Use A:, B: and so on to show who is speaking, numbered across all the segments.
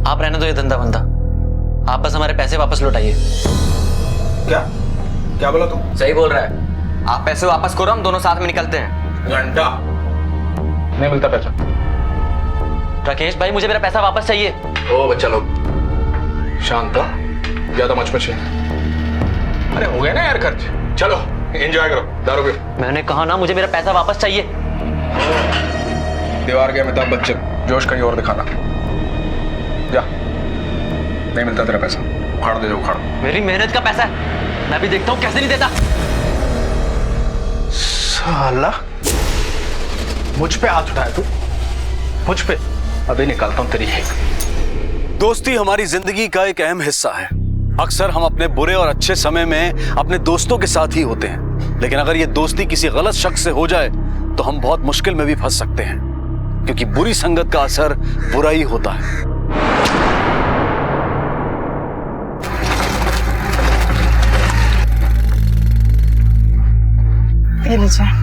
A: आप रहने दो ये धंधा बंदा, आप बस हमारे पैसे वापस लौटाइए।
B: क्या क्या बोला तू?
C: सही बोल रहा है, आप पैसे वापस करो, हम दोनों साथ में निकलते हैं।
B: घंटा नहीं मिलता पैसा।
A: राकेश भाई मुझे मेरा पैसा वापस चाहिए।
B: ओ बच्चा लोग शांत हो, ज्यादा मच अरे हो गया ना यार खर्च, चलो एंजॉय करो, दारू पियो।
A: मैंने कहा ना मुझे मेरा पैसा वापस चाहिए।
B: दीवार गया अमिताभ बच्चन, जोश कहीं और दिखाना। जा, नहीं मिलता तेरा पैसा, उखाड़ दे जो उखाड़।
A: मेरी मेहनत का पैसा है, मैं भी देखता हूँ कैसे नहीं देता।
B: साला मुझ पे हाथ उठाया तू, मुझ पे? अभी निकालता हूँ तेरी है।
D: दोस्ती हमारी जिंदगी का एक अहम हिस्सा है। अक्सर हम अपने बुरे और अच्छे समय में अपने दोस्तों के साथ ही होते हैं, लेकिन अगर ये दोस्ती किसी गलत शख्स से हो जाए तो हम बहुत मुश्किल में भी फंस सकते हैं, क्योंकि बुरी संगत का असर बुरा ही होता है।
E: ये लीजिए।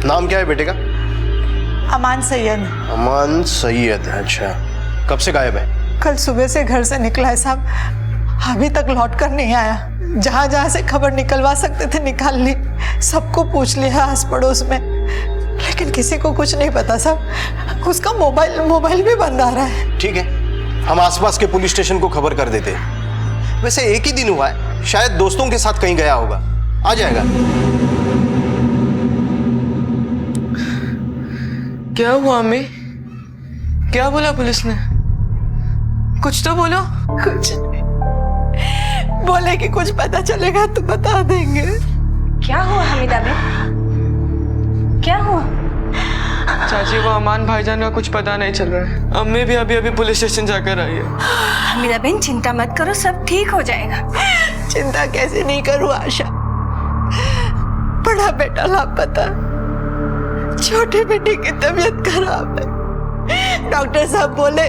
F: नाम क्या है बेटे का?
E: अमान सैयद।
F: अमान सैयद, अच्छा। कब से गायब है?
E: कल सुबह से घर से निकला है साहब, अभी तक लौट कर नहीं आया। जहां जहां से खबर निकलवा सकते थे निकाल ली, सबको पूछ लिया आस पड़ोस में, लेकिन किसी को कुछ नहीं पता साहब। उसका मोबाइल भी बंद आ रहा है।
F: ठीक है, हम आसपास के पुलिस स्टेशन को खबर कर देते हैं। वैसे एक ही दिन हुआ है, शायद दोस्तों के साथ कहीं गया होगा, आ जाएगा।
G: क्या हुआ अम्मी? क्या बोला पुलिस ने? कुछ तो बोलो।
E: कुछ नहीं बोले कि कुछ पता चलेगा तो बता देंगे।
H: क्या हुआ हमीदा बेन? क्या हुआ?
G: चाची वो अमान भाईजान का कुछ पता नहीं चल रहा है। अम्मी भी अभी अभी पुलिस स्टेशन जाकर आई है।
H: हमीदा बेन चिंता मत करो, सब ठीक हो जाएगा।
E: चिंता कैसे नहीं करूं आशा, बड़ा बेटा लापता, छोटे बेटे की तबीयत खराब है। डॉक्टर साहब बोले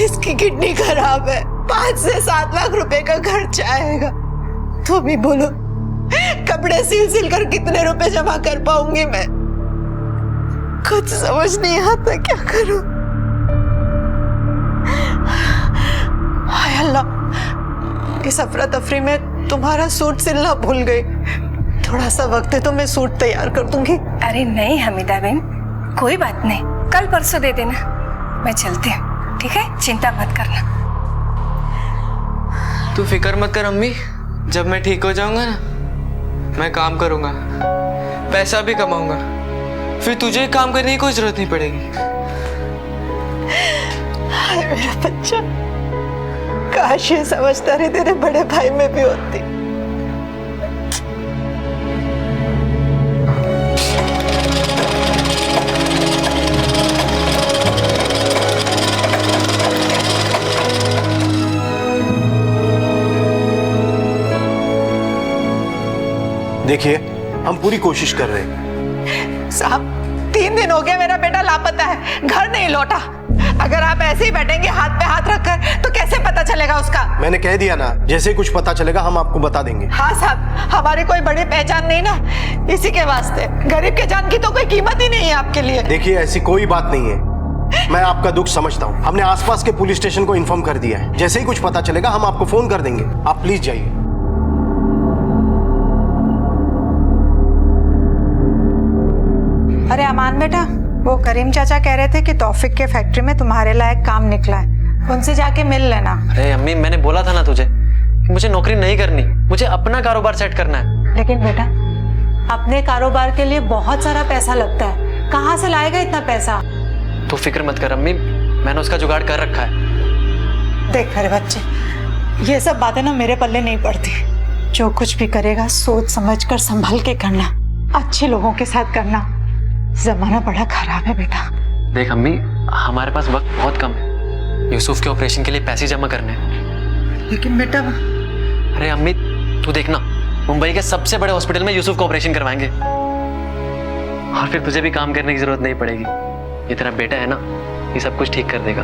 E: इसकी किडनी खराब है, 5 से 7 लाख रुपए का खर्चा आएगा। तो भी बोलो कपड़े सिल कर कितने रुपए जमा कर पाऊंगी मैं? कुछ समझ नहीं आता क्या करूं। हाय अल्लाह, इस अफरा तफरी में तुम्हारा सूट सिलना भूल गई। थोड़ा सा वक्त है तो मैं सूट तैयार कर दूंगी।
H: अरे नहीं हमीदा बेन, कोई बात नहीं, कल परसों दे देना, मैं चलती हूँ, ठीक है? चिंता मत करना।
G: तू फिक्र मत कर अम्मी, जब मैं ठीक हो जाऊंगा ना, मैं काम करूंगा, पैसा भी कमाऊंगा, फिर तुझे काम करने की कोई जरूरत नहीं पड़ेगी।
E: हाय मेरा बच्चा, काश ये समझदारी तेरे बड़े भाई में भी होती।
F: देखिए, हम पूरी कोशिश कर रहे हैं।
E: साहब 3 दिन हो गए मेरा बेटा लापता है, घर नहीं लौटा। अगर आप ऐसे ही बैठेंगे हाथ पे हाथ रखकर तो कैसे पता चलेगा उसका?
F: मैंने कह दिया ना, जैसे ही कुछ पता चलेगा हम आपको बता देंगे।
E: हाँ साहब, हमारी कोई बड़ी पहचान नहीं ना, इसी के वास्ते। गरीब के जान की तो कोई कीमत ही नहीं है आपके लिए।
F: देखिए ऐसी कोई बात नहीं है, मैं आपका दुख समझता हूँ। हमने आसपास के पुलिस स्टेशन को इन्फॉर्म कर दिया है, जैसे ही कुछ पता चलेगा हम आपको फोन कर देंगे। आप प्लीज जाइए।
E: अरे अमान बेटा, वो करीम चाचा कह रहे थे कि तौफिक के फैक्ट्री में तुम्हारे लायक काम निकला है, उनसे जाके मिल लेना।
A: अरे अम्मी मैंने बोला था ना तुझे कि मुझे नौकरी नहीं करनी, मुझे अपना कारोबार सेट करना है।
E: लेकिन बेटा अपने कारोबार के लिए बहुत सारा पैसा लगता है, कहाँ से लाएगा इतना पैसा?
A: तू फिक्र मत कर अम्मी, मैंने उसका जुगाड़ कर रखा है।
E: देख मेरे बच्चे, ये सब बातें ना मेरे पल्ले नहीं पड़ती। जो कुछ भी करेगा सोच समझ कर संभल के करना, अच्छे लोगों के साथ करना। जमाना बड़ा खराब है बेटा।
A: देख अम्मी, हमारे पास वक्त बहुत कम है, यूसुफ के ऑपरेशन के लिए पैसे जमा करने हैं।
E: लेकिन बेटा
A: अरे अम्मी तू देखना, मुंबई के सबसे बड़े हॉस्पिटल में यूसुफ का ऑपरेशन करवाएंगे और फिर तुझे भी काम करने की जरूरत नहीं पड़ेगी। ये तेरा बेटा है ना, ये सब कुछ ठीक कर देगा।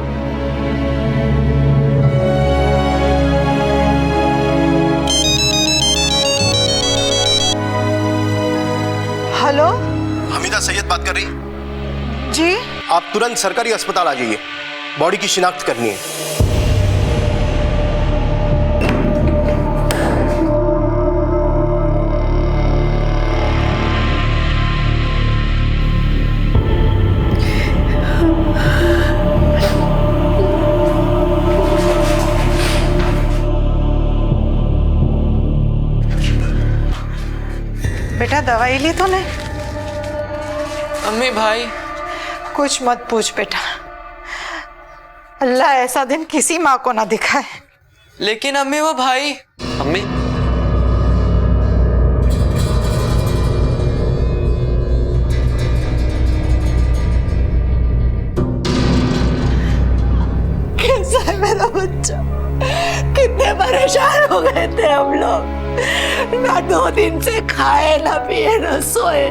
F: बात कर रही?
E: जी
F: आप तुरंत सरकारी अस्पताल आ जाइए, बॉडी की शिनाख्त करनी है।
E: बेटा दवाई ली तूने?
G: अम्मी भाई
E: कुछ मत पूछ बेटा, अल्लाह ऐसा दिन किसी माँ को ना दिखाए।
G: लेकिन अम्मी वो भाई।
A: अम्मी
E: कैसा है मेरा बच्चा? कितने परेशान हो गए थे हम लोग, ना 2 दिन से खाए ना पिए ना सोए।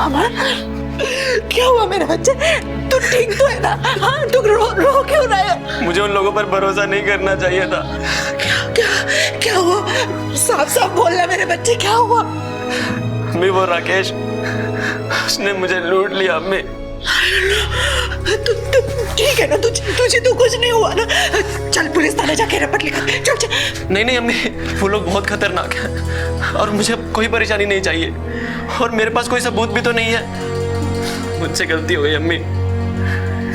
E: अमन क्या हुआ मेरे बच्चे? तू ठीक तो है ना? हाँ तू रो क्यों रहा है?
G: मुझे उन लोगों पर भरोसा नहीं करना चाहिए था।
E: क्या हुआ? साफ साफ बोलना मेरे बच्चे, क्या हुआ?
G: अम्मी वो राकेश, उसने मुझे लूट लिया अम्मी।
E: तू ठीक है ना? तुझे तो कुछ नहीं हुआ ना? चल पुलिस थाने जाके रिपोर्ट लिखा। चल चल।
G: नहीं अम्मी, वो लोग बहुत खतरनाक हैं और मुझे कोई परेशानी नहीं चाहिए, और मेरे पास कोई सबूत भी तो नहीं है। मुझसे गलती हो गई अम्मी,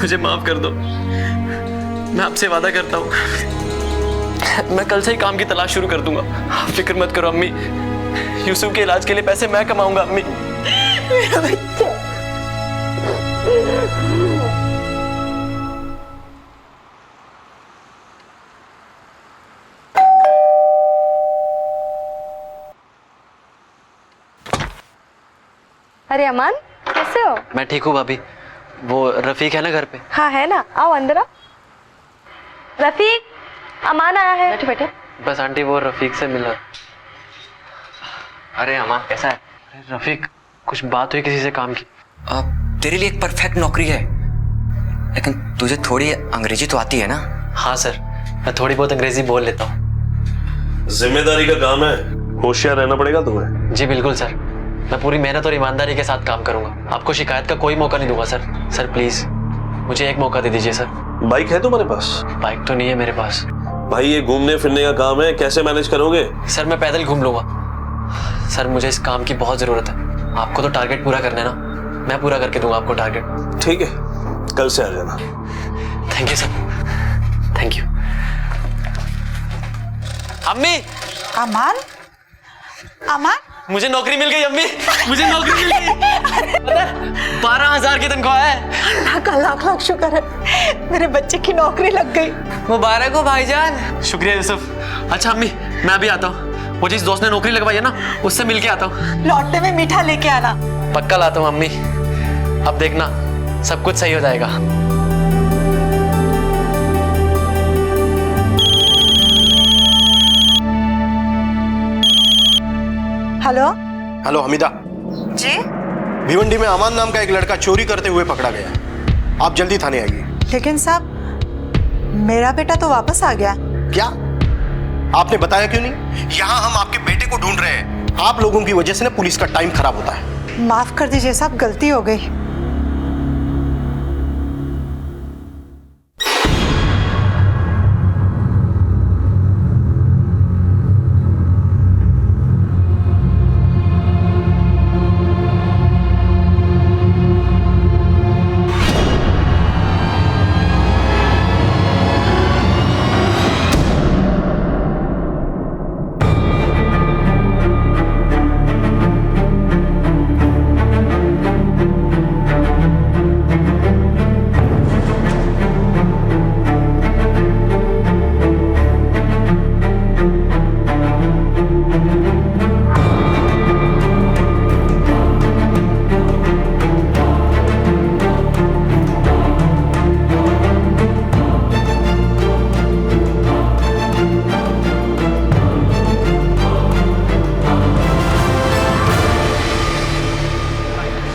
G: मुझे माफ कर दो। मैं आपसे वादा करता हूँ, मैं कल से ही काम की तलाश शुरू कर दूंगा। आप फिक्र मत करो अम्मी, यूसुफ के इलाज के लिए पैसे मैं कमाऊंगा अम्मी।
E: मेरा बच्चा।
I: अरे अमान, कैसे हो?
A: मैं ठीक हूँ भाभी। वो रफीक है ना घर पे?
I: हाँ है ना, आओ अंदर आओ। रफीक, अमान आया है। बैठो बैठो।
A: बस आंटी वो रफीक से मिला।
C: अरे अमान कैसा है?
A: अरे रफीक, कुछ बात हुई किसी से काम की?
C: तेरे लिए एक परफेक्ट नौकरी है, लेकिन तुझे थोड़ी अंग्रेजी तो आती है ना?
A: हाँ सर, मैं थोड़ी बहुत अंग्रेजी बोल लेता हूँ।
J: जिम्मेदारी का काम है, होशियार रहना पड़ेगा तुम्हें।
A: जी बिल्कुल सर, मैं पूरी मेहनत और ईमानदारी के साथ काम करूंगा। आपको शिकायत का कोई मौका नहीं दूंगा सर। सर प्लीज मुझे एक मौका दे दीजिए सर।
J: बाइक है तुम्हारे पास?
A: बाइक तो नहीं है मेरे पास।
J: भाई ये घूमने फिरने का काम है, कैसे मैनेज करोगे?
A: सर मैं पैदल घूम लूंगा। सर मुझे इस काम की बहुत जरूरत है। आपको तो टारगेट पूरा करना है ना, मैं पूरा करके दूंगा आपको टारगेट।
J: ठीक है, कल से आ जाना।
A: Thank you sir, thank you. अम्मी,
E: अमान, अमान,
A: मुझे नौकरी मिल गई अम्मी, मुझे नौकरी मिल गई। 12,000 की तनख्वाह है।
E: अल्लाह का लाख लाख शुक्र है, मेरे बच्चे की नौकरी लग गई।
G: मुबारक हो भाईजान।
A: शुक्रिया यूसुफ। अच्छा अम्मी, मैं अभी आता हूँ। वो जिस दोस्त ने नौकरी लगवाई है ना, उससे मिल के आता हूँ।
E: लौटने में मीठा लेके आना।
A: पक्का लाता हूँ अम्मी। अब देखना सब कुछ सही हो जाएगा।
E: हेलो
F: हेलो हमीदा
E: जी।
F: भिवंडी में अमान नाम का एक लड़का चोरी करते हुए पकड़ा गया है। आप जल्दी थाने आइए।
E: लेकिन साहब मेरा बेटा तो वापस आ गया।
F: क्या आपने बताया क्यों नहीं? यहाँ हम आपके बेटे को ढूंढ रहे हैं। आप लोगों की वजह से ना पुलिस का टाइम खराब होता है।
E: माफ कर दीजिए साहब, गलती हो गई।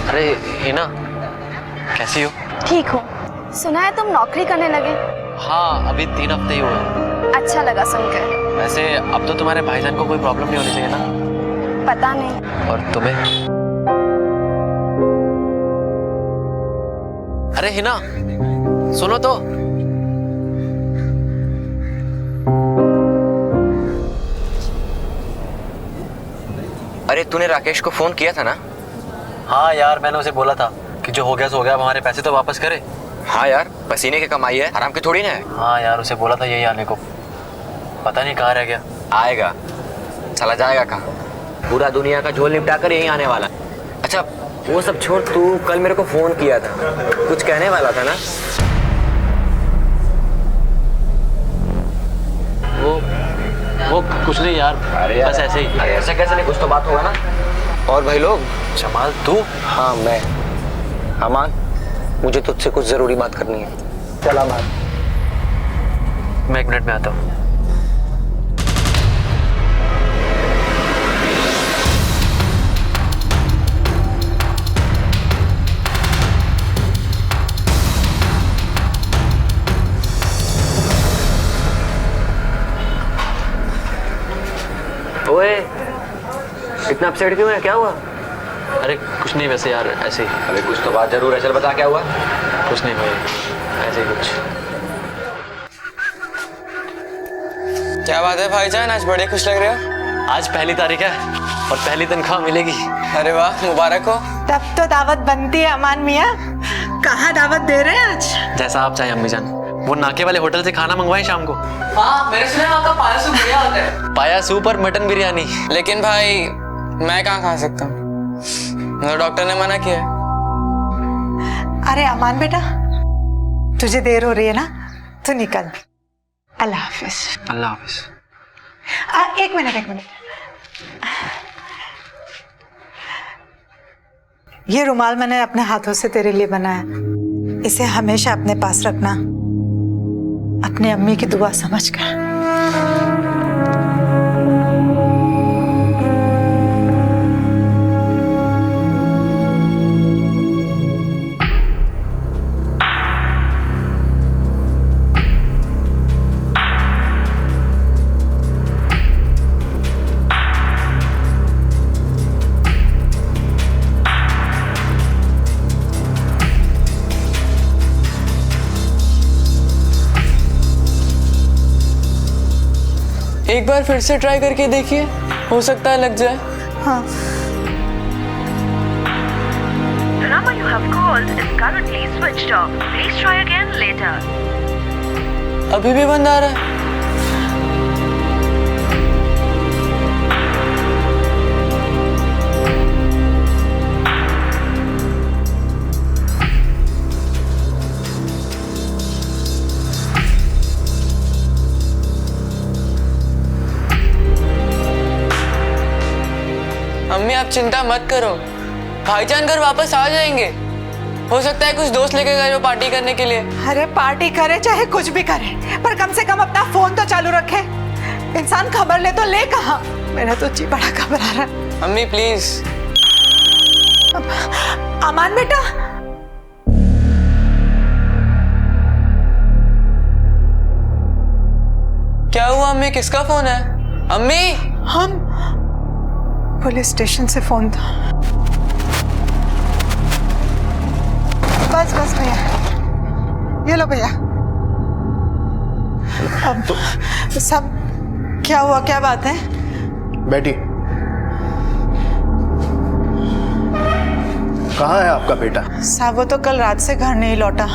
A: अरे हिना, कैसी हो?
I: ठीक हो? सुना है तुम नौकरी करने लगे।
A: हाँ, अभी 3 हफ्ते ही हुए।
I: अच्छा लगा सुनकर।
A: वैसे अब तो तुम्हारे भाईजान को कोई प्रॉब्लम नहीं होनी चाहिए ना?
I: पता नहीं।
A: और तुम्हें? अरे हिना, सुनो तो।
C: अरे तूने राकेश को फोन किया था ना?
A: हाँ यार, मैंने उसे बोला था कि जो हो गया सो हो गया, अब हमारे पैसे तो वापस करे।
C: हाँ यार, पसीने की कमाई है, आराम की थोड़ी ना है।
A: हाँ यार, उसे बोला था यही आने को, पता नहीं कहाँ रह गया।
C: आएगा, चला जाएगा कहाँ? पूरा दुनिया का झोल निपटा कर यहीं आने वाला। अच्छा वो सब छोड़, तू कल मेरे को फोन किया था, कुछ कहने वाला था ना?
A: वो कुछ नहीं यार, बस ऐसे ही।
C: अरे ऐसे कैसे नहीं, कुछ तो बात होगा ना। और भाई लोग,
A: जमाल तू?
C: हाँ मैं। अमान, मुझे तुझसे कुछ जरूरी बात करनी है। चल अमान।
A: मैं 1 मिनट में आता हूँ।
C: ओए, इतना अपसेट क्यों है, क्या हुआ?
A: अरे कुछ नहीं, वैसे यार ऐसे ही।
C: अबे कुछ तो बात जरूर है, चल बता क्या हुआ?
A: कुछ नहीं भाई, ऐसे ही कुछ।
K: क्या बात है भाईजान, आज बड़े खुश लग रहे हो।
A: आज पहली तारीख है और पहली तनख्वाह मिलेगी।
K: अरे वाह, मुबारक हो।
E: तब तो दावत बनती है अमान मियाँ। कहाँ दावत दे रहे हैं आज?
A: जैसा आप चाहे अम्मी जान। वो नाके वाले होटल से खाना मंगवाएं शाम को।
K: हाँ, मैंने सुना वहाँ का पाया सूप बढ़िया होता है।
A: पाया सूप और मटन बिरयानी।
K: लेकिन भाई मैं कहाँ खा सकता हूँ, मतलब डॉक्टर ने मना किया है।
E: अरे अमान बेटा, तुझे देर हो रही है ना, तू निकल। अल्लाह हाफिज।
A: अल्लाह हाफिज।
E: एक मिनट। ये रुमाल मैंने अपने हाथों से तेरे लिए बनाया, इसे हमेशा अपने पास रखना, अपनी अम्मी की दुआ समझकर।
K: एक बार फिर से ट्राई करके देखिए, हो सकता है लग जाए।
E: हाँ।
I: The number you have called is currently switched off. Please try again later.
K: अभी भी बंद आ रहा है। अम्मी आप चिंता मत करो, भाईजान घर वापस आ जाएंगे। हो सकता है कुछ दोस्त लेके गए हो पार्टी करने के लिए।
E: अरे पार्टी करे चाहे कुछ भी करे, पर कम से कम अपना फोन तो चालू रखे। इंसान खबर ले तो ले कहाँ? मेरा तो जी बड़ा घबरा रहा है।
K: अम्मी प्लीज।
E: अमान बेटा,
K: क्या हुआ अम्मी, किसका फोन है? अम्मी,
E: हम पुलिस स्टेशन से फोन था। बस भैया, ये लो भैया। अब तो सब क्या हुआ, क्या बात है?
F: बेटी, कहाँ है आपका बेटा?
E: साहब वो तो कल रात से घर नहीं लौटा।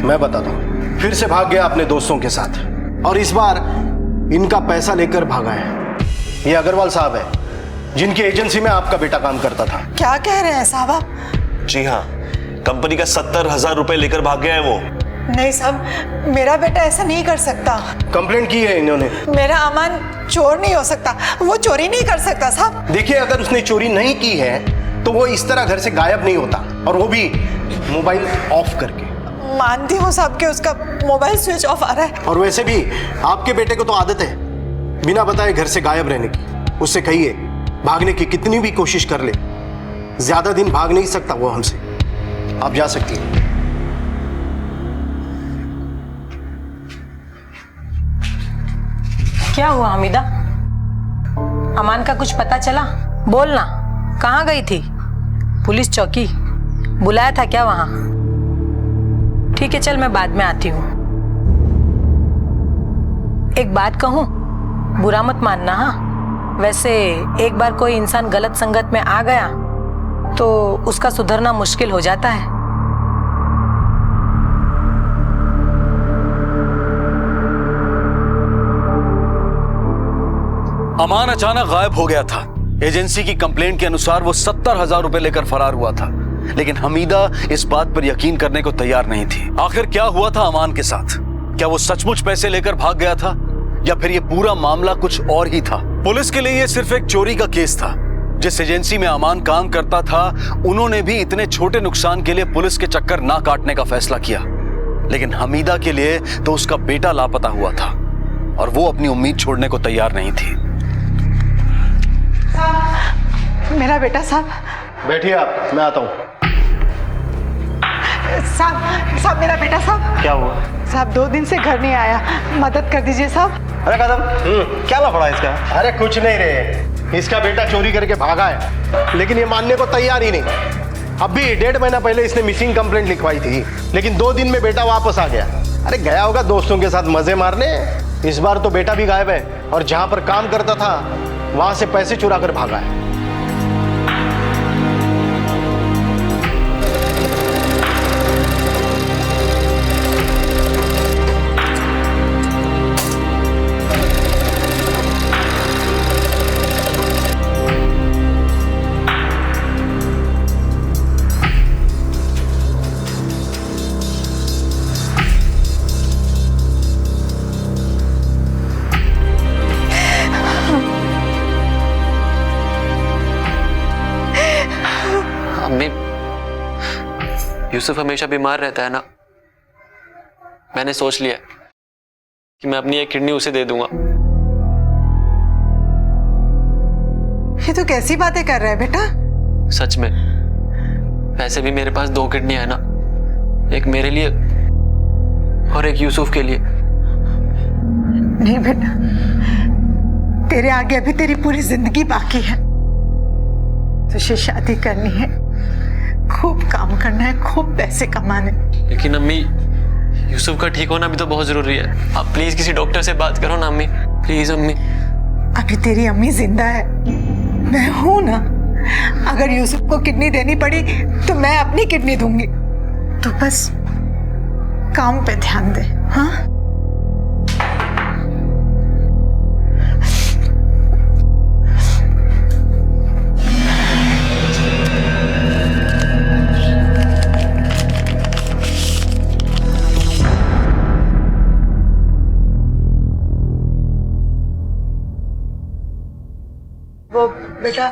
F: मैं बताता हूँ, फिर से भाग गया अपने दोस्तों के साथ, और इस बार इनका पैसा लेकर भागा है। ये अग्रवाल साहब है, जिनकी एजेंसी में आपका बेटा काम करता था।
E: क्या कह रहे हैं साहब आप?
J: जी हाँ, कंपनी का 70,000 रुपए लेकर भाग गया है वो।
E: नहीं साहब, मेरा बेटा ऐसा नहीं कर सकता।
F: कंप्लेंट की है इन्होंने।
E: मेरा अमान चोर नहीं हो सकता, वो चोरी नहीं कर सकता साहब।
F: देखिए, अगर उसने चोरी नहीं की है तो वो इस तरह घर से गायब नहीं होता, और वो भी मोबाइल ऑफ करके।
E: मानती हूँ साहब कि उसका मोबाइल स्विच ऑफ आ रहा है।
F: और वैसे भी आपके बेटे को तो आदत है बिना बताए घर से गायब रहने की। उससे कहिए भागने की कितनी भी कोशिश कर ले, ज्यादा दिन भाग नहीं सकता वो हमसे। आप जा सकती हैं।
L: क्या हुआ हमीदा? अमान का कुछ पता चला? बोलना, कहाँ गई थी? पुलिस चौकी बुलाया था क्या वहां? ठीक है चल, मैं बाद में आती हूँ। एक बात कहूँ, बुरा मत मानना। हाँ, वैसे एक बार कोई इंसान गलत संगत में आ गया तो उसका सुधरना मुश्किल हो जाता है।
D: अमान अचानक गायब हो गया था। एजेंसी की कंप्लेंट के अनुसार वो 70,000 रुपए लेकर फरार हुआ था, लेकिन हमीदा इस बात पर यकीन करने को तैयार नहीं थी। आखिर क्या हुआ था अमान के साथ? क्या वो सचमुच पैसे लेकर भाग गया था या फिर ये पूरा मामला कुछ और ही था? पुलिस के लिए ये सिर्फ एक चोरी का केस था। जिस एजेंसी में अमान काम करता था उन्होंने भी इतने छोटे नुकसान के लिए पुलिस के चक्कर ना काटने का फैसला किया, लेकिन हमीदा के लिए तो उसका बेटा लापता हुआ था और वो अपनी उम्मीद छोड़ने को तैयार नहीं थी।
E: मेरा बेटा साहब।
F: बैठिए आप, मैं आता हूँ।
E: साहब मेरा बेटा साहब।
F: क्या हुआ?
E: साहब 2 दिन से घर नहीं आया, मदद कर दीजिए साहब।
F: अरे कदम, क्या लफड़ा इसका? अरे कुछ नहीं रे, इसका बेटा चोरी करके भागा है, लेकिन ये मानने को तैयार ही नहीं। अभी 1.5 महीना पहले इसने मिसिंग कंप्लेंट लिखवाई थी, लेकिन 2 दिन में बेटा वापस आ गया। अरे गया होगा दोस्तों के साथ मजे मारने। इस बार तो बेटा भी गायब है और जहां पर काम करता था वहां से पैसे चुरा कर भागा है।
A: अम्मी, यूसुफ हमेशा बीमार रहता है ना, मैंने सोच लिया कि मैं अपनी एक किडनी उसे दे दूंगा।
E: ये तो कैसी बातें कर रहा है बेटा?
A: सच में, वैसे भी मेरे पास 2 किडनी है ना, एक मेरे लिए और एक यूसुफ के लिए।
E: नहीं बेटा, तेरे आगे अभी तेरी पूरी जिंदगी बाकी है। तुझे शादी करनी है, खूब काम करना है, खूब पैसे कमाने।
A: लेकिन अम्मी, यूसुफ का ठीक होना भी तो बहुत जरूरी है। आप प्लीज किसी डॉक्टर से बात करो ना अम्मी, प्लीज अम्मी।
E: अभी तेरी अम्मी जिंदा है, मैं हूं ना। अगर यूसुफ को किडनी देनी पड़ी तो मैं अपनी किडनी दूंगी। तो बस काम पे ध्यान दे। हाँ, वो बेटा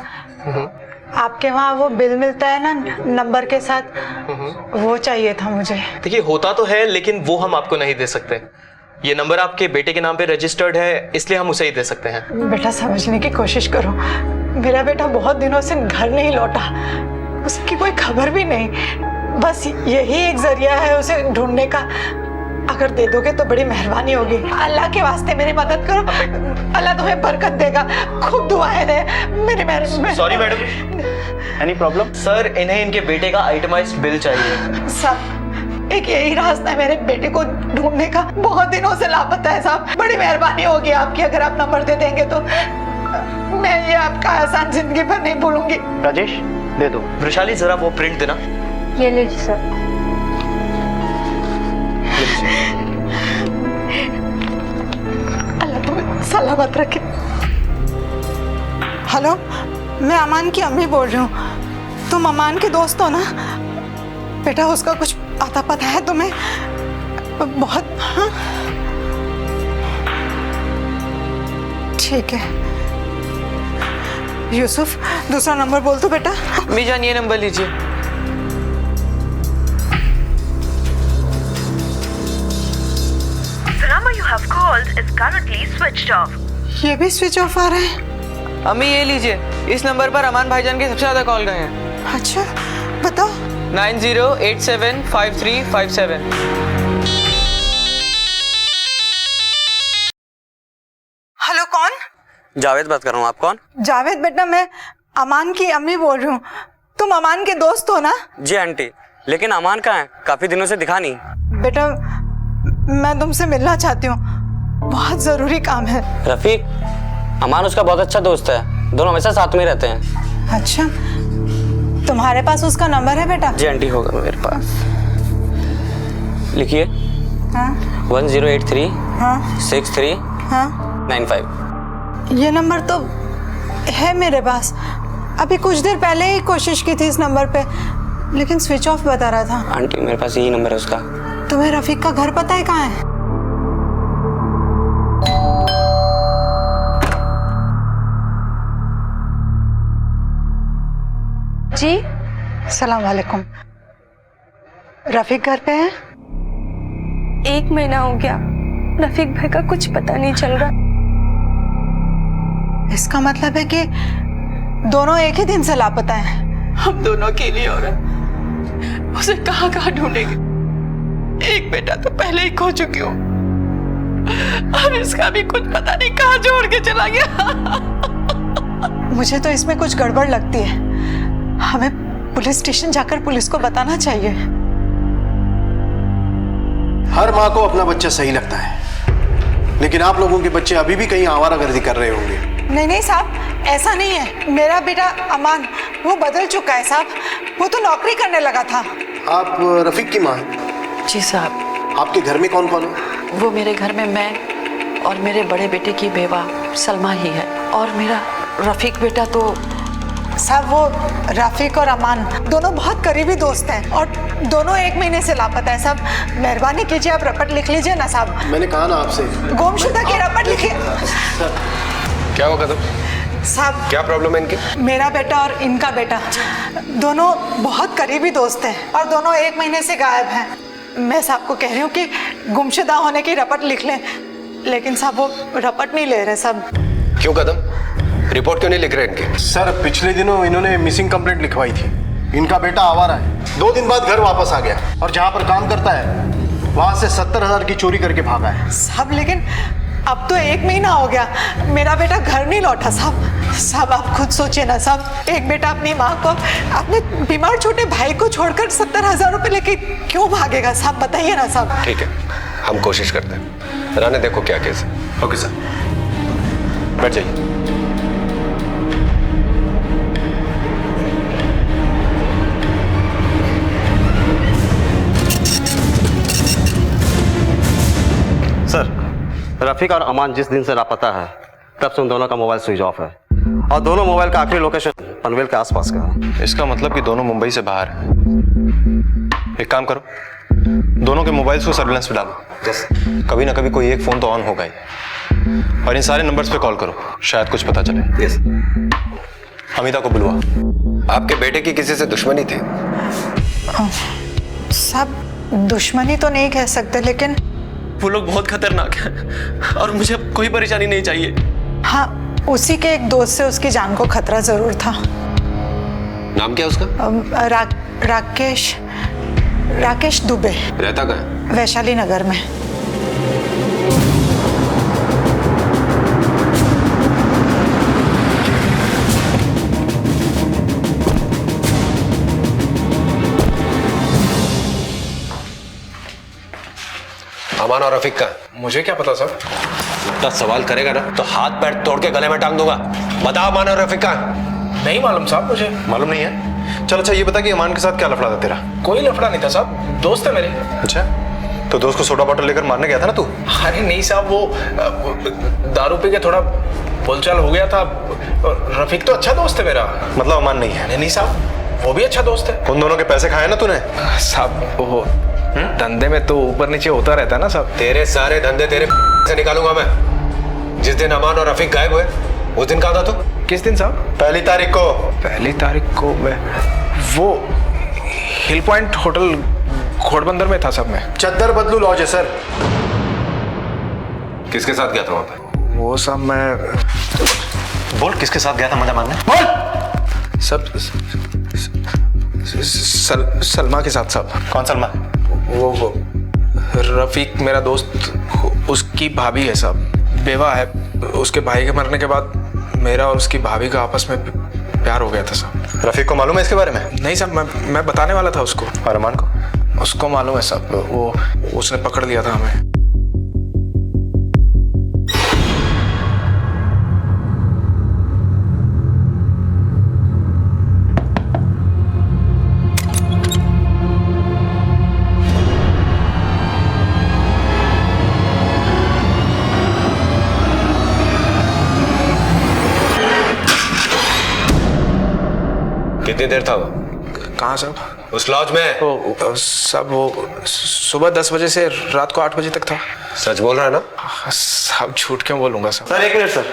E: आपके वहाँ वो बिल मिलता है ना नंबर के साथ, वो चाहिए था मुझे।
G: देखिए, होता तो है लेकिन वो हम आपको नहीं दे सकते। ये नंबर आपके बेटे के नाम पे रजिस्टर्ड है, इसलिए हम उसे ही दे सकते हैं।
E: बेटा समझने की कोशिश करो, मेरा बेटा बहुत दिनों से घर नहीं लौटा, उसकी कोई खबर भी नहीं। बस यही एक जरिया है उसे ढूंढने का। अगर दे दोगे तो बड़ी मेहरबानी होगी। अल्लाह के वास्ते मेरी मदद करो, अल्लाह तुम्हें बरकत देगा। खूब दुआएं दे मेरी मेहरबानी।
G: Sorry madam, any problem? Sir, इन्हें इनके बेटे का आइटमाइज्ड बिल चाहिए।
E: साहब, एक यही रास्ता है मेरे बेटे को ढूंढने का। बहुत दिनों से लापता है साहब, बड़ी मेहरबानी होगी आपकी अगर आप नंबर दे देंगे तो। मैं ये आपका एहसान जिंदगी भर नहीं भूलूंगी।
G: राजेश, दे दो। वृशाली, जरा वो प्रिंट देना।
H: ये लीजिए सर।
E: अल्लाह तुम्हें सलामत रखे। हेलो, मैं अमान की अम्मी बोल रही हूँ। तुम अमान के दोस्त हो ना? बेटा उसका कुछ आता पता है तुम्हें? बहुत। हाँ ठीक है। यूसुफ, दूसरा नंबर बोल दो बेटा।
K: मीजान, ये नंबर लीजिए।
I: The number you have called is currently switched off.
E: ये भी स्विच ऑफ आ रहा है।
K: अम्मी, ये लीजिए, इस नंबर पर अमान भाईजान के सबसे ज्यादा कॉल गए हैं।
E: अच्छा, बताओ।
K: 90875357।
E: हेलो
C: जावेद बात कर रहा हूँ। आप कौन?
E: जावेद बेटा, मैं अमान की अम्मी बोल रही हूँ। तुम अमान के दोस्त हो ना?
C: जी आंटी, लेकिन अमान कहाँ है? काफी दिनों से दिखा नहीं।
E: बेटा, मैं तुमसे मिलना चाहती हूँ, बहुत जरूरी काम है।
C: रफीक, अमान उसका बहुत अच्छा दोस्त है, दोनों हमेशा साथ में रहते हैं।
E: अच्छा, तुम्हारे पास उसका नंबर है बेटा?
C: जी आंटी, होगा मेरे पास। लिखिए।
E: हाँ
C: 1083
E: हाँ
C: 63
E: हाँ
C: 95।
E: ये नंबर तो है मेरे पास। अभी कुछ देर पहले ही कोशिश की थी इस नंबर पे, लेकिन स्विच ऑफ बता रहा था।
C: आंटी, मेरे पास यही नंबर है उसका।
E: तुम्हें रफीक का घर पता है कहाँ है? जी, सलाम वालेकुम। रफीक घर पे है?
H: 1 महीना हो गया, रफीक भाई का कुछ पता नहीं चल रहा।
E: इसका मतलब है कि दोनों एक ही दिन से लापता हैं।
K: हम दोनों अकेले हो रहे, उसे कहाँ कहाँ ढूंढेंगे? एक बेटा तो पहले ही खो चुकी हूँ, अब इसका भी कुछ पता नहीं कहाँ छोड़ के चला गया।
E: मुझे तो इसमें कुछ गड़बड़ लगती है। हमें पुलिस स्टेशन जाकर पुलिस को बताना चाहिए।
F: हर माँ को अपना बच्चा सही लगता है, लेकिन आप लोगों के बच्चे अभी भी कहीं आवारागर्दी कर रहे होंगे।
E: नहीं नहीं साहब, ऐसा नहीं है। मेरा बेटा अमान, वो बदल चुका है साहब, वो तो नौकरी करने लगा था।
F: आप रफीक की माँ हैं?
M: जी साहब।
F: आपके घर में कौन कौन है?
M: वो मेरे घर में मैं और मेरे बड़े बेटे की बेवा सलमा ही है, और मेरा रफीक बेटा तो।
E: साहब, वो रफीक और अमान दोनों बहुत करीबी दोस्त हैं और दोनों 1 महीने से लापता है। साहब, मेहरबानी कीजिए, आप रपट लिख लीजिए ना साहब।
F: मैंने कहा ना आपसे,
E: गुमशुदा की रपट लिखिए।
B: क्या होगा तुम?
E: साहब,
B: क्या प्रॉब्लम है इनकी?
E: मेरा बेटा और इनका बेटा दोनों बहुत करीबी दोस्त हैं और दोनों 1 महीने से गायब हैं। मैं साहब को कह रही हूँ कि गुमशुदा होने की रपट लिख लें, लेकिन साहब वो रपट नहीं ले रहे साहब।
B: क्यों कदम? रिपोर्ट क्यों नहीं लिख रहे इनके?
F: सर, पिछले दिनों इन्होंने मिसिंग कंप्लेंट लिखवाई थी। इनका बेटा आवारा है, 2 दिन बाद घर वापस आ गया और जहाँ पर काम करता है वहाँ से 70,000 की चोरी करके भागा है।
E: साहब, लेकिन अब तो 1 महीना हो गया, मेरा बेटा घर नहीं लौटा साहब। साहब, आप खुद सोचिए ना साहब, एक बेटा अपनी माँ को, अपने बीमार छोटे भाई को छोड़कर 70,000 रुपए लेके क्यों भागेगा साहब? बताइए ना साहब।
B: ठीक है, हम कोशिश करते हैं। राने, देखो क्या केस है। ओके सर, बैठ जाइए।
N: सर, रफीक और अमान जिस दिन से लापता है तब से उन दोनों का मोबाइल स्विच ऑफ है, और दोनों मोबाइल का आखिरी लोकेशन पनवेल के आसपास का है।
J: इसका मतलब कि दोनों मुंबई से बाहर हैं। एक काम करो, दोनों के मोबाइल्स को सर्विलेंस पे डालो। कभी ना कभी कोई एक फोन तो ऑन होगा ही, और इन सारे नंबर्स पे कॉल करो, शायद कुछ पता चले।
N: यस।
J: अमिता को बुलवा।
B: आपके बेटे की किसी से दुश्मनी थी?
E: साहब, दुश्मनी तो नहीं कह सकते, लेकिन
G: वो लोग बहुत खतरनाक हैं और मुझे अब कोई परेशानी नहीं चाहिए।
E: हाँ, उसी के एक दोस्त से उसकी जान को खतरा जरूर था।
B: नाम क्या उसका?
E: राकेश दुबे।
B: रहता कहाँ है?
E: वैशाली नगर में।
B: अमान और रफीक का?
F: मुझे क्या पता सर।
B: इतना सवाल करेगा ना तो हाथ पैर तोड़ के गले में टांग दूंगा। बता, अमान और रफीक का?
F: नहीं मालूम साहब, मुझे
J: मालूम नहीं है? चल अच्छा, ये बता कि अमान के साथ क्या लफड़ा था तेरा?
F: कोई लफड़ा नहीं था साहब, दोस्त है मेरे।
J: अच्छा, तो दोस्त को सोडा बॉटल लेकर मारने गया था ना तू?
F: अरे नहीं साहब, वो दारू पी के थोड़ा बोलचाल हो गया था। रफीक तो अच्छा दोस्त है मेरा।
J: मतलब अमान नहीं है?
F: नहीं साहब, वो भी अच्छा दोस्त है।
J: उन दोनों के पैसे खाए ना तूने?
B: साहब, वो धंधे में तो ऊपर नीचे होता रहता है ना साहब।
O: तेरे सारे धंधे तेरे से निकालूंगा मैं। जिस दिन अमान और रफीक गायब हुए उस दिन कहा था तू?
B: किस दिन साहब?
O: 1 तारीख को।
B: 1 तारीख को मैं वो हिल पॉइंट होटल घोड़बंदर में था साहब। मैं
F: चद्दर बदलू लॉज है सर।
O: किसके साथ गया था वहां पे?
B: वो सब मैं।
J: बोल, किसके साथ गया था मजा मारने?
B: बोल। सब सलमा के साथ साहब।
J: कौन सलमा?
B: वो रफीक मेरा दोस्त, उसकी भाभी है साहब, बेवा है। उसके भाई के मरने के बाद मेरा और उसकी भाभी का आपस में प्यार हो गया था साहब।
J: रफीक को मालूम है इसके बारे में?
B: नहीं साहब, मैं बताने वाला था उसको।
J: और अमान को?
B: उसको मालूम है साहब, वो उसने पकड़ लिया था हमें।
O: कितनी देर था वो?
B: कहाँ साहब?
O: उस लॉज में?
B: साहब वो सुबह 10 बजे से रात को 8 बजे तक था।
O: सच बोल रहा है ना?
B: साहब झूठ क्यों बोलूंगा साहब?
N: Sir 1 minute sir.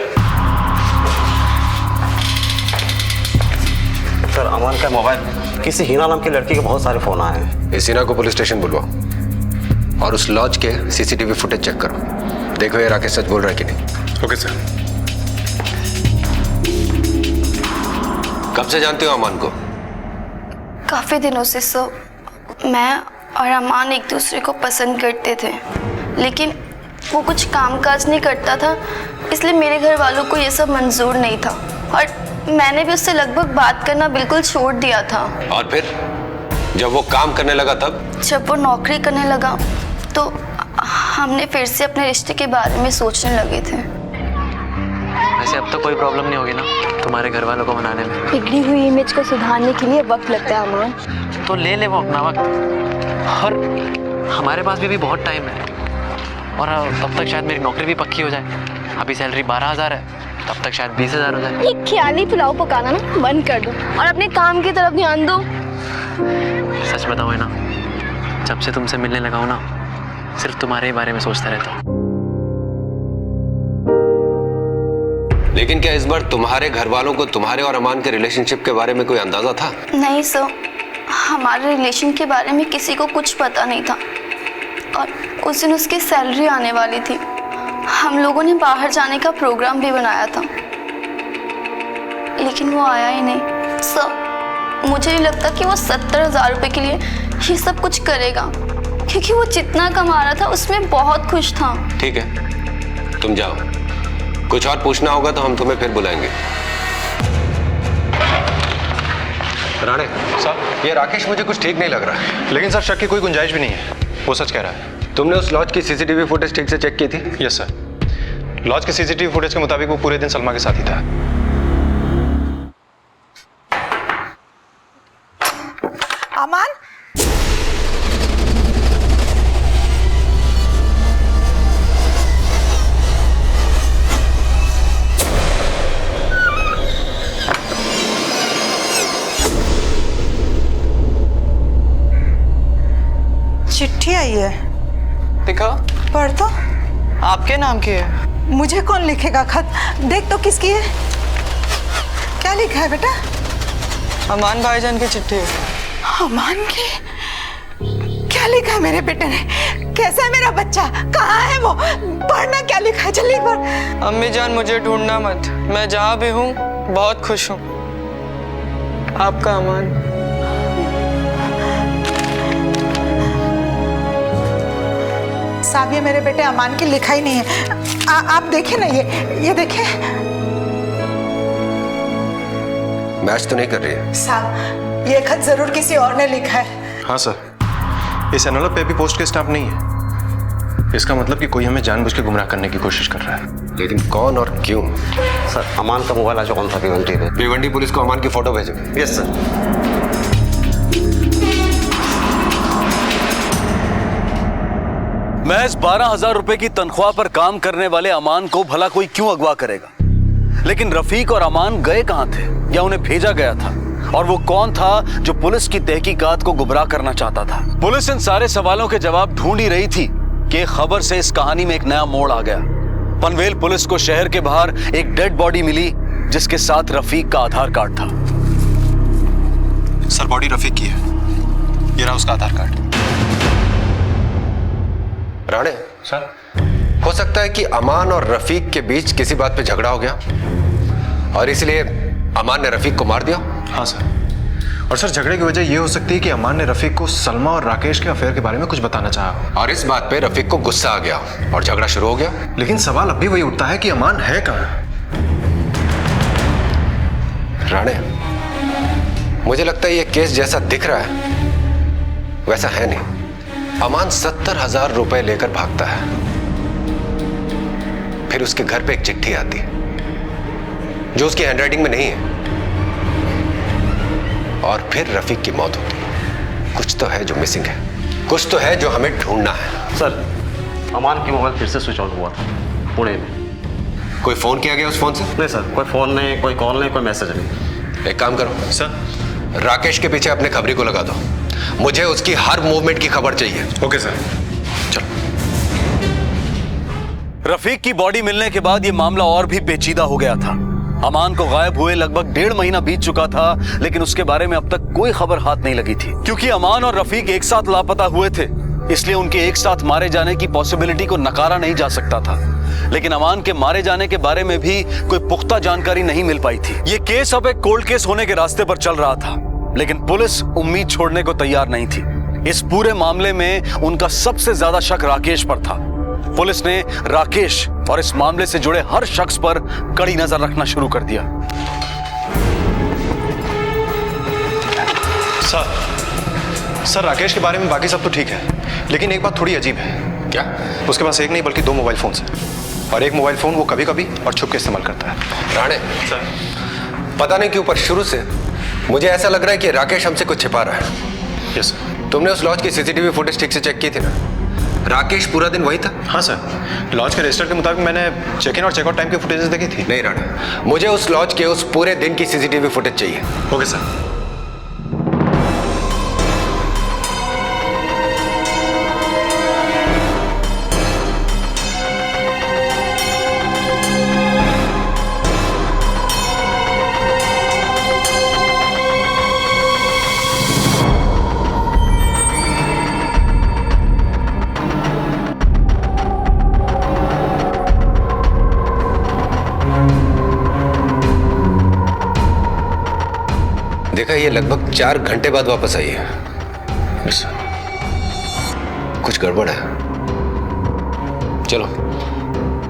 N: सर अमान का मोबाइल में किसी हिना नाम की लड़की के बहुत सारे फोन आए हैं।
O: इस हिना को पुलिस स्टेशन बुलवाओ और उस लॉज के सीसीटीवी फुटेज चेक करो। देखो ये राकेश सच बोल रहा है कि नहीं।
J: Okay sir.
O: कब से जानते हो अमान को?
P: काफ़ी दिनों से सर। मैं और अमान एक दूसरे को पसंद करते थे, लेकिन वो कुछ कामकाज नहीं करता था, इसलिए मेरे घर वालों को ये सब मंजूर नहीं था और मैंने भी उससे लगभग बात करना बिल्कुल छोड़ दिया था।
O: और फिर जब वो काम करने लगा तब?
P: जब वो नौकरी करने लगा तो हमने फिर से अपने रिश्ते के बारे में सोचने लगे थे।
A: वैसे अब तो कोई प्रॉब्लम नहीं होगी ना तुम्हारे घर वालों को मनाने में?
P: बिगड़ी हुई इमेज को सुधारने के लिए वक्त लगता है अमान।
A: तो ले ले वो अपना वक्त, और हमारे पास भी बहुत टाइम है, और तब तक शायद मेरी नौकरी भी पक्की हो जाए। अभी सैलरी 12,000 है, तब तक शायद 20,000 हो जाए।
P: ये ख्याली पुलाव पकाना ना बंद कर दो और अपने काम की तरफ ध्यान दो।
A: सच बताओ है ना, जब से तुमसे मिलने लगा हूं ना, सिर्फ तुम्हारे ही बारे में सोचता रहता हूँ।
O: लेकिन क्या इस बार तुम्हारे घर वालों को तुम्हारे और अमान के रिलेशनशिप के बारे में कोई अंदाजा था?
P: नहीं सर, हमारे रिलेशन के बारे में किसी को कुछ पता नहीं था, और उस दिन उसकी सैलरी आने वाली थी। हम लोगों ने बाहर जाने का प्रोग्राम भी बनाया था, लेकिन वो आया ही नहीं। सर मुझे नहीं लगता कि वो 70,000 रुपये के लिए ये सब कुछ करेगा, क्योंकि वो जितना कमा रहा था उसमें बहुत खुश था।
O: ठीक है, तुम जाओ, कुछ और पूछना होगा तो हम तुम्हें फिर बुलाएंगे। राणे साहब, ये राकेश मुझे कुछ ठीक नहीं लग रहा है।
J: लेकिन सर शक की कोई गुंजाइश भी नहीं है, वो सच कह रहा है।
O: तुमने उस लॉज की सीसीटीवी फुटेज ठीक से चेक की थी?
J: Yes sir. लॉज के सीसीटीवी फुटेज के मुताबिक वो पूरे दिन सलमा के साथ ही था।
L: अमान, चिट्ठी आई है।
K: दिखा,
L: पढ़ तो।
K: आपके नाम की है।
L: मुझे कौन लिखेगा खत? देख तो किसकी है। क्या लिखा है बेटा?
K: अमान भाईजान की चिट्ठी है।
L: अमान की? क्या लिखा है मेरे बेटे ने? कैसा है मेरा बच्चा? कहाँ है वो? पढ़ना क्या लिखा है, जल्दी पढ़।
K: अम्मी जान मुझे ढूंढना मत, मैं जहाँ भी हूँ बहुत खुश हूँ। आपका अमान।
L: साहब ये मेरे बेटे अमान की लिखा ही नहीं है। आप देखें ना, ये देखें।
O: मैच तो नहीं कर रही है
L: साहब ये खत जरूर किसी और ने लिखा है।
J: हाँ सर, इस एनवलप पे भी पोस्ट के स्टाम्प नहीं है। इसका मतलब कि कोई हमें जानबूझ के गुमराह करने की कोशिश कर रहा है।
O: लेकिन कौन और क्यों?
N: सर अमान का मोबाइल आज कौन था भिवंडी में?
O: भिवंडी पुलिस को अमान की फोटो भेजो।
N: Yes sir.
D: महज 12,000 रुपए की तनख्वाह पर काम करने वाले अमान को भला कोई क्यों अगवा करेगा? लेकिन रफीक और अमान गए कहां थे, या उन्हें भेजा गया था? और वो कौन था जो पुलिस की तहकीकात को गुमराह करना चाहता था? पुलिस इन सारे सवालों के जवाब ढूंढ ही रही थी कि खबर से इस कहानी में एक नया मोड़ आ गया। पनवेल पुलिस को शहर के बाहर एक डेड बॉडी मिली, जिसके साथ रफीक का आधार कार्ड था।
J: सर बॉडी रफीक की है, ये रहा उसका आधार कार्ड।
O: राणे सर, हो सकता है कि अमान और रफीक के बीच किसी बात पे झगड़ा हो गया और इसलिए अमान ने रफीक को मार दिया।
J: हाँ सर, और सर झगड़े की वजह यह हो सकती है कि अमान ने रफीक को सलमा और राकेश के अफेयर के बारे में कुछ बताना चाहा
O: और इस बात पे रफीक को गुस्सा आ गया और झगड़ा शुरू हो गया।
J: लेकिन सवाल अब भी वही उठता है कि अमान है कहाँ?
O: राणे, मुझे लगता है ये केस जैसा दिख रहा है वैसा है नहीं। अमान 70,000 रुपए लेकर भागता है, फिर उसके घर पे एक चिट्ठी आती है जो उसकी हैंडराइटिंग में नहीं है, और फिर रफीक की मौत होती है। कुछ तो है जो मिसिंग है, कुछ तो है जो हमें ढूंढना है।
N: सर, अमान की मोबाइल फिर से स्विच ऑन हुआ था पुणे में।
O: कोई फोन किया गया उस फोन से?
N: नहीं सर, कोई फोन नहीं, कोई कॉल नहीं, कोई मैसेज नहीं।
O: एक काम करो
J: सर,
O: राकेश के पीछे अपने खबरी को लगा दो, मुझे उसकी हर मूवमेंट की खबर चाहिए।
J: Okay sir.
O: चलो।
D: रफीक की बॉडी मिलने के बाद यह मामला और भी पेचीदा हो गया था। अमान को गायब हुए लगभग 1.5 महीना बीत चुका था, लेकिन उसके बारे में अब तक कोई खबर हाथ नहीं लगी थी। क्योंकि अमान और रफीक एक साथ लापता हुए थे, इसलिए उनके एक साथ मारे जाने की पॉसिबिलिटी को नकारा नहीं जा सकता था। लेकिन अमान के मारे जाने के बारे में भी कोई पुख्ता जानकारी नहीं मिल पाई थी। यह केस अब एक कोल्ड केस होने के रास्ते पर चल रहा था, लेकिन पुलिस उम्मीद छोड़ने को तैयार नहीं थी। इस पूरे मामले में उनका सबसे ज्यादा शक राकेश पर था। पुलिस ने राकेश और इस मामले से जुड़े हर शख्स पर कड़ी नजर रखना शुरू कर दिया।
J: सर, राकेश के बारे में बाकी सब तो ठीक है, लेकिन एक बात थोड़ी अजीब है।
O: क्या?
J: उसके पास एक नहीं बल्कि 2 मोबाइल फोन है, और एक मोबाइल फोन वो कभी कभी और छुप के इस्तेमाल करता है।
O: राणे
J: सर,
O: पता नहीं क्यों पर शुरू से मुझे ऐसा लग रहा है कि राकेश हमसे कुछ छिपा रहा है।
J: Yes sir.
O: तुमने उस लॉज की सीसीटीवी फुटेज ठीक से चेक की थी ना? राकेश पूरा दिन वही था?
J: हाँ सर, लॉज के रजिस्टर के मुताबिक मैंने चेक इन और चेकआउट टाइम की फुटेजेस देखी थी।
O: नहीं राणे, मुझे उस लॉज के उस पूरे दिन की सीसीटीवी फुटेज चाहिए।
J: Okay sir.
O: देखा, ये लगभग 4 घंटे बाद वापस आई है। कुछ गड़बड़ है। चलो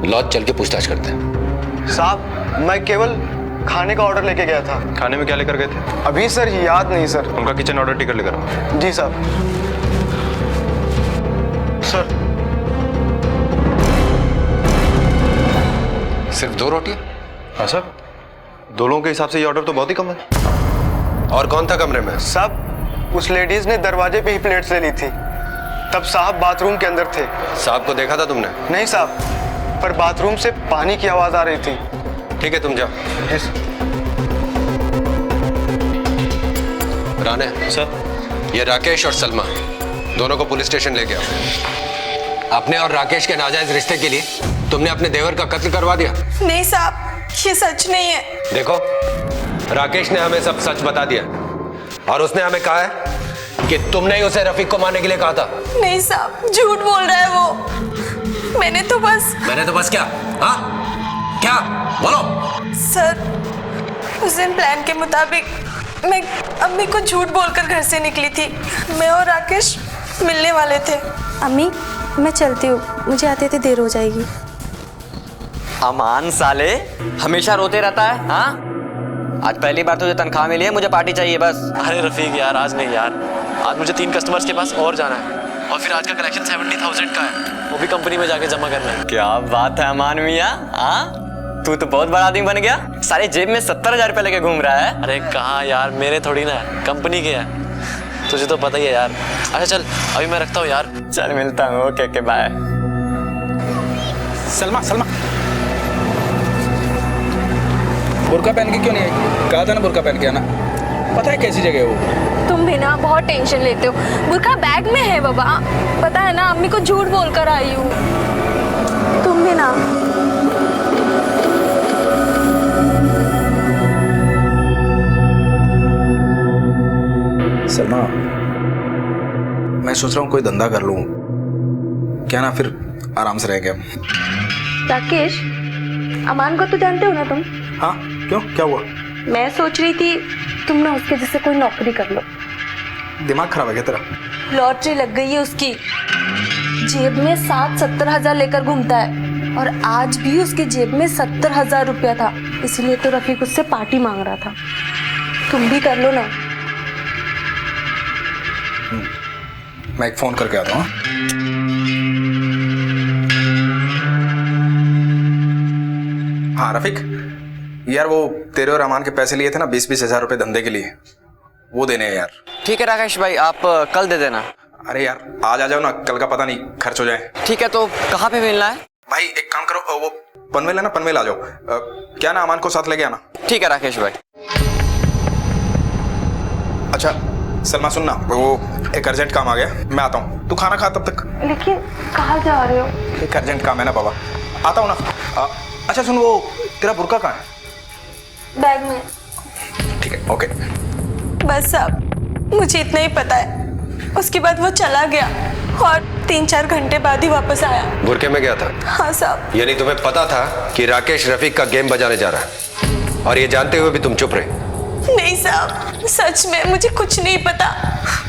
O: लॉज चल के पूछताछ करते हैं।
Q: साहब, मैं केवल खाने का ऑर्डर लेके गया था।
J: खाने में क्या लेकर गए थे?
Q: अभी सर याद नहीं सर।
J: उनका किचन ऑर्डर टिकट लेकर आओ।
Q: जी साहब। सर,
O: सिर्फ 2 रोटियां?
J: हाँ सर, 2 लोगों के हिसाब से ये ऑर्डर तो बहुत ही कम है।
O: और कौन था कमरे में?
Q: साहब, उस लेडीज ने दरवाजे पे ही प्लेट्स ले ली थी। तब साहब बाथरूम के अंदर थे।
O: साहब को देखा था तुमने?
Q: नहीं साहब, पर बाथरूम से पानी की आवाज आ रही थी।
O: ठीक है, तुम जाओ। राणे
J: सर,
O: ये राकेश और सलमा दोनों को पुलिस स्टेशन लेके आओ। अपने और राकेश के नाजायज रिश्ते के लिए तुमने अपने देवर का कत्ल करवा दिया।
E: नहीं साहब, ये सच नहीं है।
O: देखो, राकेश ने हमें सब सच बता दिया और उसने हमें कहा है कि तुमने ही उसे रफीक को मारने के लिए कहा था।
E: नहीं साहब, झूठ बोल रहा है वो। मैंने तो बस
O: क्या? हाँ, क्या? बोलो।
E: सर, उस दिन प्लान के मुताबिक मैं अम्मी को झूठ बोलकर घर से निकली थी। मैं और राकेश मिलने वाले थे।
P: अम्मी, मैं चलती हूँ, मुझे आते आते देर हो जाएगी।
C: अमान साले हमेशा रोते रहता है। हाँ, आज पहली बार तुझे तनख्वाह मिली है, मुझे पार्टी चाहिए बस।
G: अरे रफीक यार, आज नहीं यार, आज मुझे 3 कस्टमर्स के पास और जाना है, और फिर आज का कलेक्शन 70,000 का है, वो भी कंपनी में जाके जमा करना है।
C: क्या बात है अमान मियाँ, हाँ तू तो बहुत बड़ा आदमी बन गया। सारे जेब में 70,000 रुपए लेके घूम रहा है।
G: अरे कहाँ यार, मेरे थोड़ी ना है, कंपनी के है, तुझे तो पता ही है यार। अच्छा चल, अभी मैं रखता हूँ यार।
C: चल मिलता हूँ, ओके बाय।
B: सलमा, बुर्का पहन के क्यों नहीं आई? कहा था ना बुर्का पहन के आना। पता है कैसी जगह है वो?
P: तुम भी ना बहुत टेंशन लेते हो। बुर्का बैग में है बाबा, पता है ना, अम्मी को झूठ बोलकर आई हूँ। तुम भी ना।
B: सलमा, मैं सोच रहा हूँ कोई धंधा कर लूँ क्या ना, फिर आराम से रह गया।
P: राकेश, अमान को तो जानते हो ना तुम?
B: हाँ, क्यों, क्या हुआ?
P: मैं सोच रही थी तुम ना उसके जैसे कोई नौकरी कर लो।
B: दिमाग खराब है क्या तेरा?
P: लॉटरी लग गई है उसकी। जेब में 60-70 हजार लेकर घूमता है, और आज भी उसके जेब में 70,000 रुपया था, इसलिए तो रफीक उससे पार्टी मांग रहा था। तुम भी कर लो ना।
B: मैं एक फोन करके आता हूँ। हाँ रफीक, यार वो तेरे और अमान के पैसे लिए थे ना 20-20 हजार रुपए धंधे के लिए, वो देने हैं यार।
C: ठीक है राकेश भाई, आप कल दे देना।
B: अरे यार आज आ जाओ ना, कल का पता नहीं खर्च हो जाए।
C: ठीक है, तो कहाँ पे मिलना है?
B: भाई एक काम करो, वो पनवेल है ना, पनवेल आ जाओ। क्या ना, अमान को साथ लेके आना।
C: ठीक है राकेश भाई।
B: अच्छा सलमा सुनना, वो एक अर्जेंट काम आ गया, मैं आता हूँ, तू खाना खा तब तक।
P: लेकिन कहाँ जा रहे हो?
B: एक अर्जेंट काम है ना बाबा, आता हूँ ना। अच्छा सुन, वो तेरा बुर्का कहाँ है?
P: बैग में।
B: ठीक है, ओके।
R: बस साहब, मुझे इतना ही पता है। उसके बाद वो चला गया और 3-4 घंटे बाद ही वापस आया।
O: बुरके में गया था?
R: हाँ साहब।
O: यानी तुम्हें पता था कि राकेश रफीक का गेम बजाने जा रहा है, और ये जानते हुए भी तुम चुप रहे?
R: नहीं साहब, सच में मुझे कुछ नहीं पता।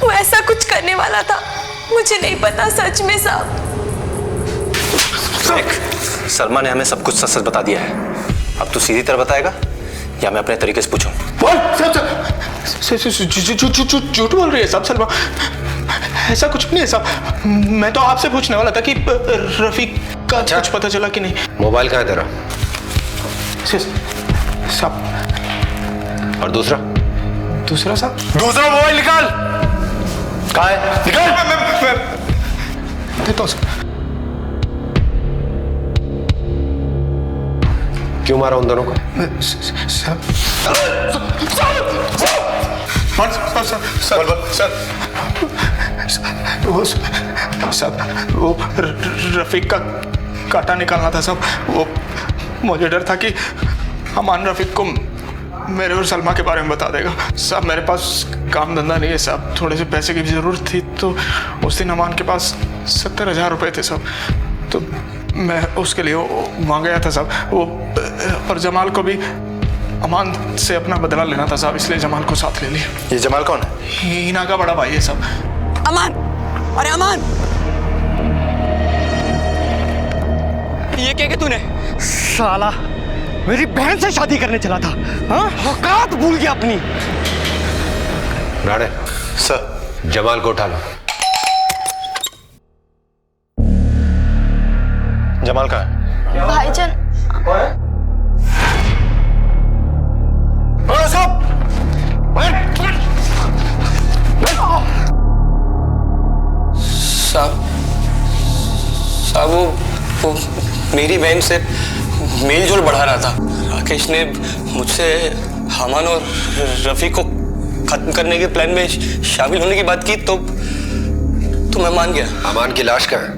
R: वो ऐसा कुछ करने वाला था, मुझे नहीं पता सच में साहब।
J: सलमा ने हमें सब कुछ सच सच बता दिया है। अब तू सीधी तरह बताएगा या मैं अपने तरीके से पूछूं?
B: झूठ बोल रही है साहब सलमा, ऐसा कुछ नहीं है साहब। मैं तो आपसे पूछने वाला था कि रफीक का कुछ पता चला कि नहीं।
O: मोबाइल कहाँ है तेरा?
B: साहब।
O: और दूसरा
B: साहब?
J: दूसरा मोबाइल निकाल। कहाँ है? निकाल।
B: मैं देता हूँ साहब।
O: क्यों मारा उन दोनों को?
B: वो रफीक का काटा निकालना था साहब। वो मुझे डर था कि अमान रफीक को मेरे और सलमा के बारे में बता देगा। साहब मेरे पास काम धंधा नहीं है साहब, थोड़े से पैसे की जरूरत थी, तो उस दिन अमान के पास 70,000 रुपए थे साहब, तो मैं उसके लिए वहाँ गया था साहब। वो और जमाल को भी अमान से अपना बदला लेना था साहब, इसलिए जमाल को साथ ले लिया।
J: ये जमाल कौन है?
B: हीना का बड़ा भाई है साहब।
K: अमान, अरे अमान, ये क्या तूने? साला मेरी बहन से शादी करने चला था, हाँ? औकात भूल गया अपनी।
O: राणे सर, जमाल को उठा लो।
J: जमाल कहाँ है?
P: भाईजान।
G: साहब वो मेरी बहन से मेल जोल बढ़ा रहा था। राकेश ने मुझसे अमान और रफीक को खत्म करने के प्लान में शामिल होने की बात की, तो मैं मान गया।
O: अमान की लाश कहाँ है?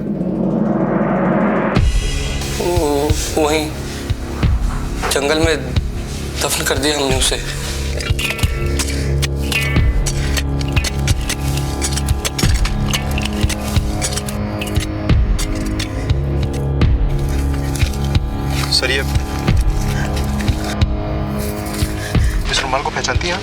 G: वहीं जंगल में दफन कर दिया हमने उसे।
J: सर ये इस रुमाल को पहचानती हैं आप?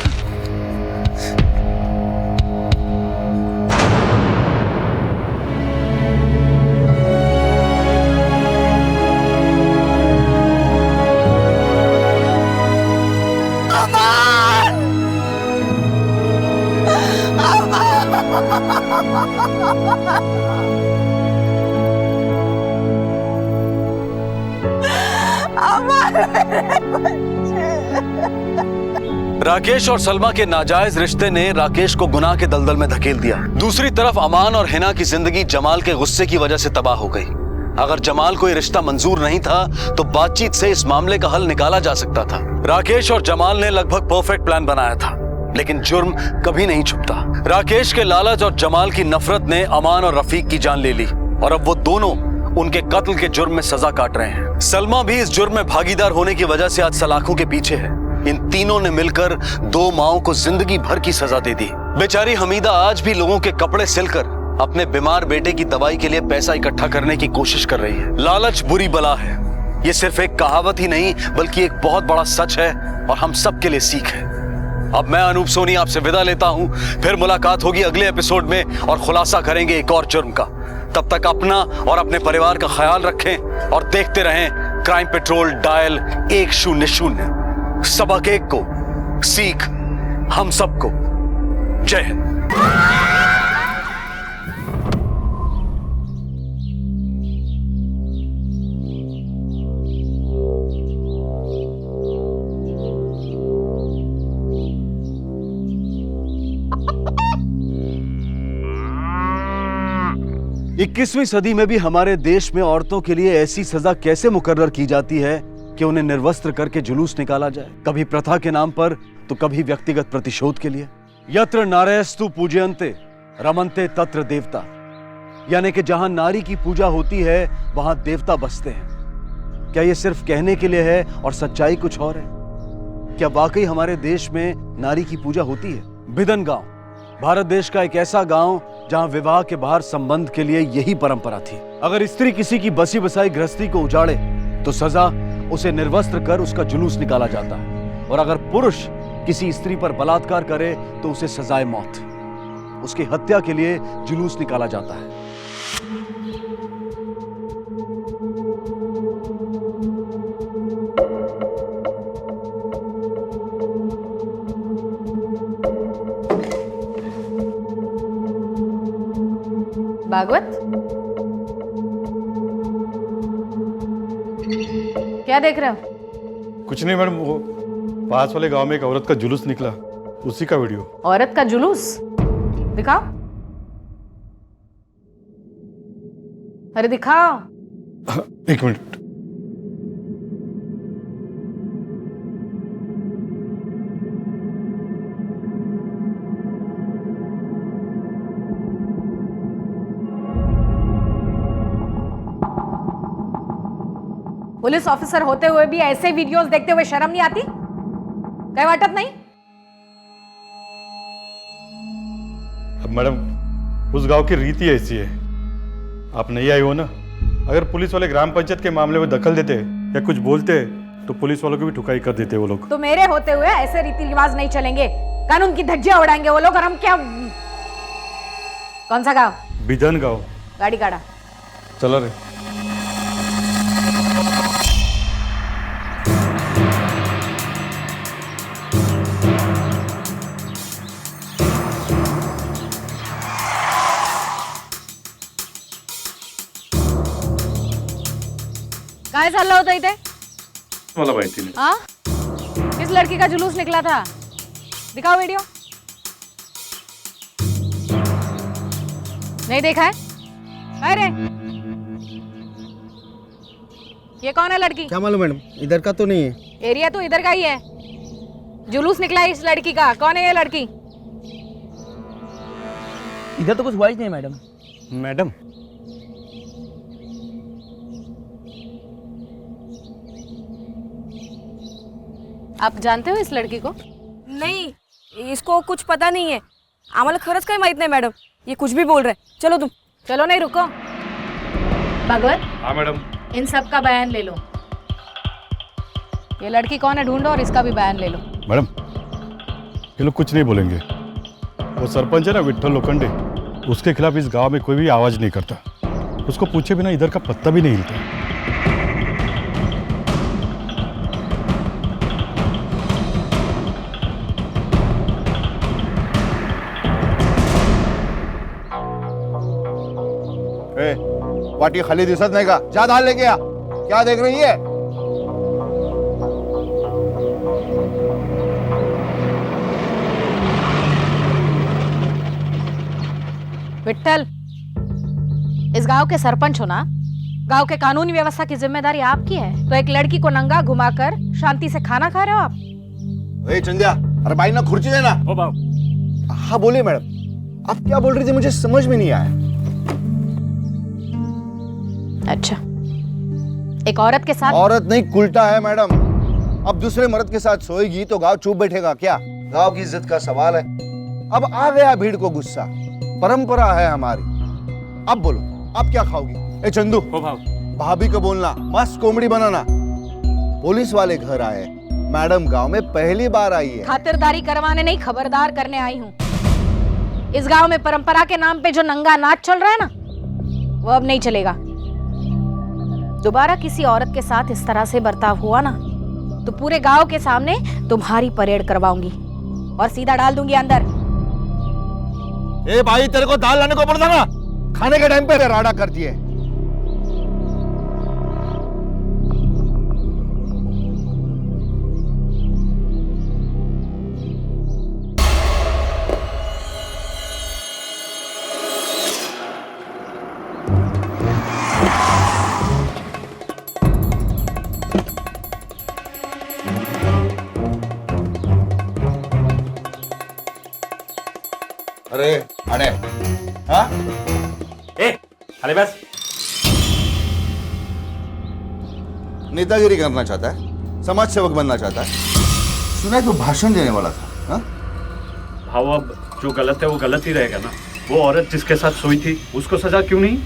D: राकेश और सलमा के नाजायज रिश्ते ने राकेश को गुनाह के दलदल में धकेल दिया। दूसरी तरफ अमान और हिना की जिंदगी जमाल के गुस्से की वजह से तबाह हो गई। अगर जमाल को ये रिश्ता मंजूर नहीं था तो बातचीत से इस मामले का हल निकाला जा सकता था। राकेश और जमाल ने लगभग परफेक्ट प्लान बनाया था, लेकिन जुर्म कभी नहीं छुपता। राकेश के लालच और जमाल की नफरत ने अमान और रफीक की जान ले ली और अब वो दोनों उनके कत्ल के जुर्म में सजा काट रहे हैं। सलमा भी इस जुर्म में भागीदार होने की वजह से आज सलाखों के पीछे है। इन तीनों ने मिलकर दो माओं को जिंदगी भर की सजा दे दी। बेचारी हमीदा आज भी लोगों के कपड़े सिलकर अपने बीमार बेटे की दवाई के लिए पैसा इकट्ठा करने की कोशिश कर रही है। लालच बुरी बला है, ये सिर्फ एक कहावत ही नहीं बल्कि एक बहुत बड़ा सच है और हम सब के लिए सीख है। अब मैं अनूप सोनी आपसे विदा लेता हूं, फिर मुलाकात होगी अगले एपिसोड में और खुलासा करेंगे एक और जुर्म का। तब तक अपना और अपने परिवार का ख्याल रखें और देखते रहें क्राइम पेट्रोल डायल 100। सबक एक को सीख हम सबको। जय हिंद। इक्कीसवीं सदी में भी हमारे देश में औरतों के लिए ऐसी सजा कैसे मुकर्रर की जाती है कि उन्हें निर्वस्त्र करके जुलूस निकाला जाए, कभी प्रथा के नाम पर तो कभी व्यक्तिगत प्रतिशोध के लिए। यत्र नारयस्तु पूजयन्ते रमन्ते तत्र देवता, यानी कि जहां नारी की पूजा होती है वहां देवता बसते हैं। क्या यह सिर्फ कहने के लिए है और सच्चाई कुछ और है? क्या वाकई हमारे देश में नारी की पूजा होती है? बिदन गांव भारत देश का एक ऐसा गांव जहां विवाह के बाहर संबंध के लिए यही परंपरा थी। अगर स्त्री किसी की बसी बसाई गृहस्थी को उजाड़े तो सजा उसे निर्वस्त्र कर उसका जुलूस निकाला जाता है, और अगर पुरुष किसी स्त्री पर बलात्कार करे तो उसे सजाए मौत, उसकी हत्या के लिए जुलूस निकाला जाता है।
L: भागवत, क्या देख रहे हो?
S: कुछ नहीं मैडम, वो पास वाले गांव में एक औरत का जुलूस निकला, उसी का वीडियो।
L: औरत का जुलूस दिखाओ। अरे दिखाओ।
S: एक मिनट।
L: पुलिस ऑफिसर होते हुए भी ऐसे वीडियोस देखते हुए शर्म नहीं आती? कहीं वाटत नहीं?
S: अब मैडम उस गांव की रीति ऐसी है, आप नहीं आई हो ना। अगर पुलिस वाले ग्राम पंचायत के मामले में दखल देते या कुछ बोलते तो पुलिस वालों की भी ठुकाई कर देते वो लोग।
L: तो मेरे होते हुए ऐसे रीति रिवाज नहीं चलेंगे, कानून की धज्जियां उड़ाएंगे वो लोग, और हम क्या? कौन सा गांव?
S: बिदन गांव।
L: गाड़ी काढ़ा।
S: चला रे।
L: काय चाललं होतं इथे?
S: मला माहिती नाही।
L: हाँ? किस लड़की का जुलूस निकला था? दिखाओ वीडियो। नहीं देखा है? अरे ये कौन है लड़की?
F: क्या मालूम मैडम, इधर का तो नहीं है।
L: एरिया तो इधर का ही है। जुलूस निकला है इस लड़की का, कौन है ये लड़की?
T: इधर तो कुछ हुआ ही नहीं मैडम।
S: मैडम
L: आप जानते हो इस लड़की को?
U: नहीं, इसको कुछ पता नहीं है। आम्हाला खरंच काही माहित नाही मैडम, ये कुछ भी बोल रहे। चलो तुम।
L: चलो नहीं, रुको। भगवत,
S: हाँ मैडम,
L: इन सब का बयान ले लो। ये लड़की कौन है ढूंढो और इसका भी बयान ले लो।
S: मैडम ये लोग कुछ नहीं बोलेंगे। वो सरपंच है ना विठल लोखंडे, उसके खिलाफ इस गांव में कोई भी आवाज नहीं करता। उसको पूछे बिना इधर का पत्ता भी नहीं हिलता।
V: वाटी खाली दिसत नाही का? जा धान लेके आ। क्या देख रही है?
L: विठल, इस गांव के सरपंच हो ना? गांव के कानूनी व्यवस्था की जिम्मेदारी आपकी है, तो एक लड़की को नंगा घुमाकर शांति से खाना खा रहे हो आप?
V: ए चंद्या, अरे भाई ना खुर्ची देना।
S: ओ बाबू।
V: हाँ बोलिए मैडम, आप क्या बोल रही थी? मुझे समझ में नहीं आया।
L: अच्छा, एक औरत के साथ?
V: औरत नहीं, उल्टा है मैडम। अब दूसरे मर्द के साथ सोएगी तो गांव चुप बैठेगा क्या? गांव की इज्जत का सवाल है। अब आ गया भीड़ को गुस्सा, परंपरा है हमारी। अब बोलो, आप क्या खाओगी? ए चंदू, भाभी को बोलना मस्त कोमड़ी बनाना। पुलिस वाले घर आए, मैडम गांव में पहली बार आई है।
L: खातिरदारी करवाने नहीं, खबरदार करने आई हूँ। इस गांव में परंपरा के नाम पे जो नंगा नाच चल रहा है ना, वो अब नहीं चलेगा। दोबारा किसी औरत के साथ इस तरह से बर्ताव हुआ ना, तो पूरे गांव के सामने तुम्हारी परेड करवाऊंगी।
U: और सीधा डाल दूंगी अंदर।
V: ए भाई, तेरे को दाल लाने को बोला था ना, खाने के टाइम पे राडा करती है। अरे अरे हाँ
S: अरे बस
V: नेतागिरी करना चाहता है, समाज सेवक बनना चाहता है। सुना तो भाषण देने वाला था। हाँ?
S: भाव अब जो गलत है वो गलत ही रहेगा ना। वो औरत जिसके साथ सोई थी उसको सजा क्यों नहीं?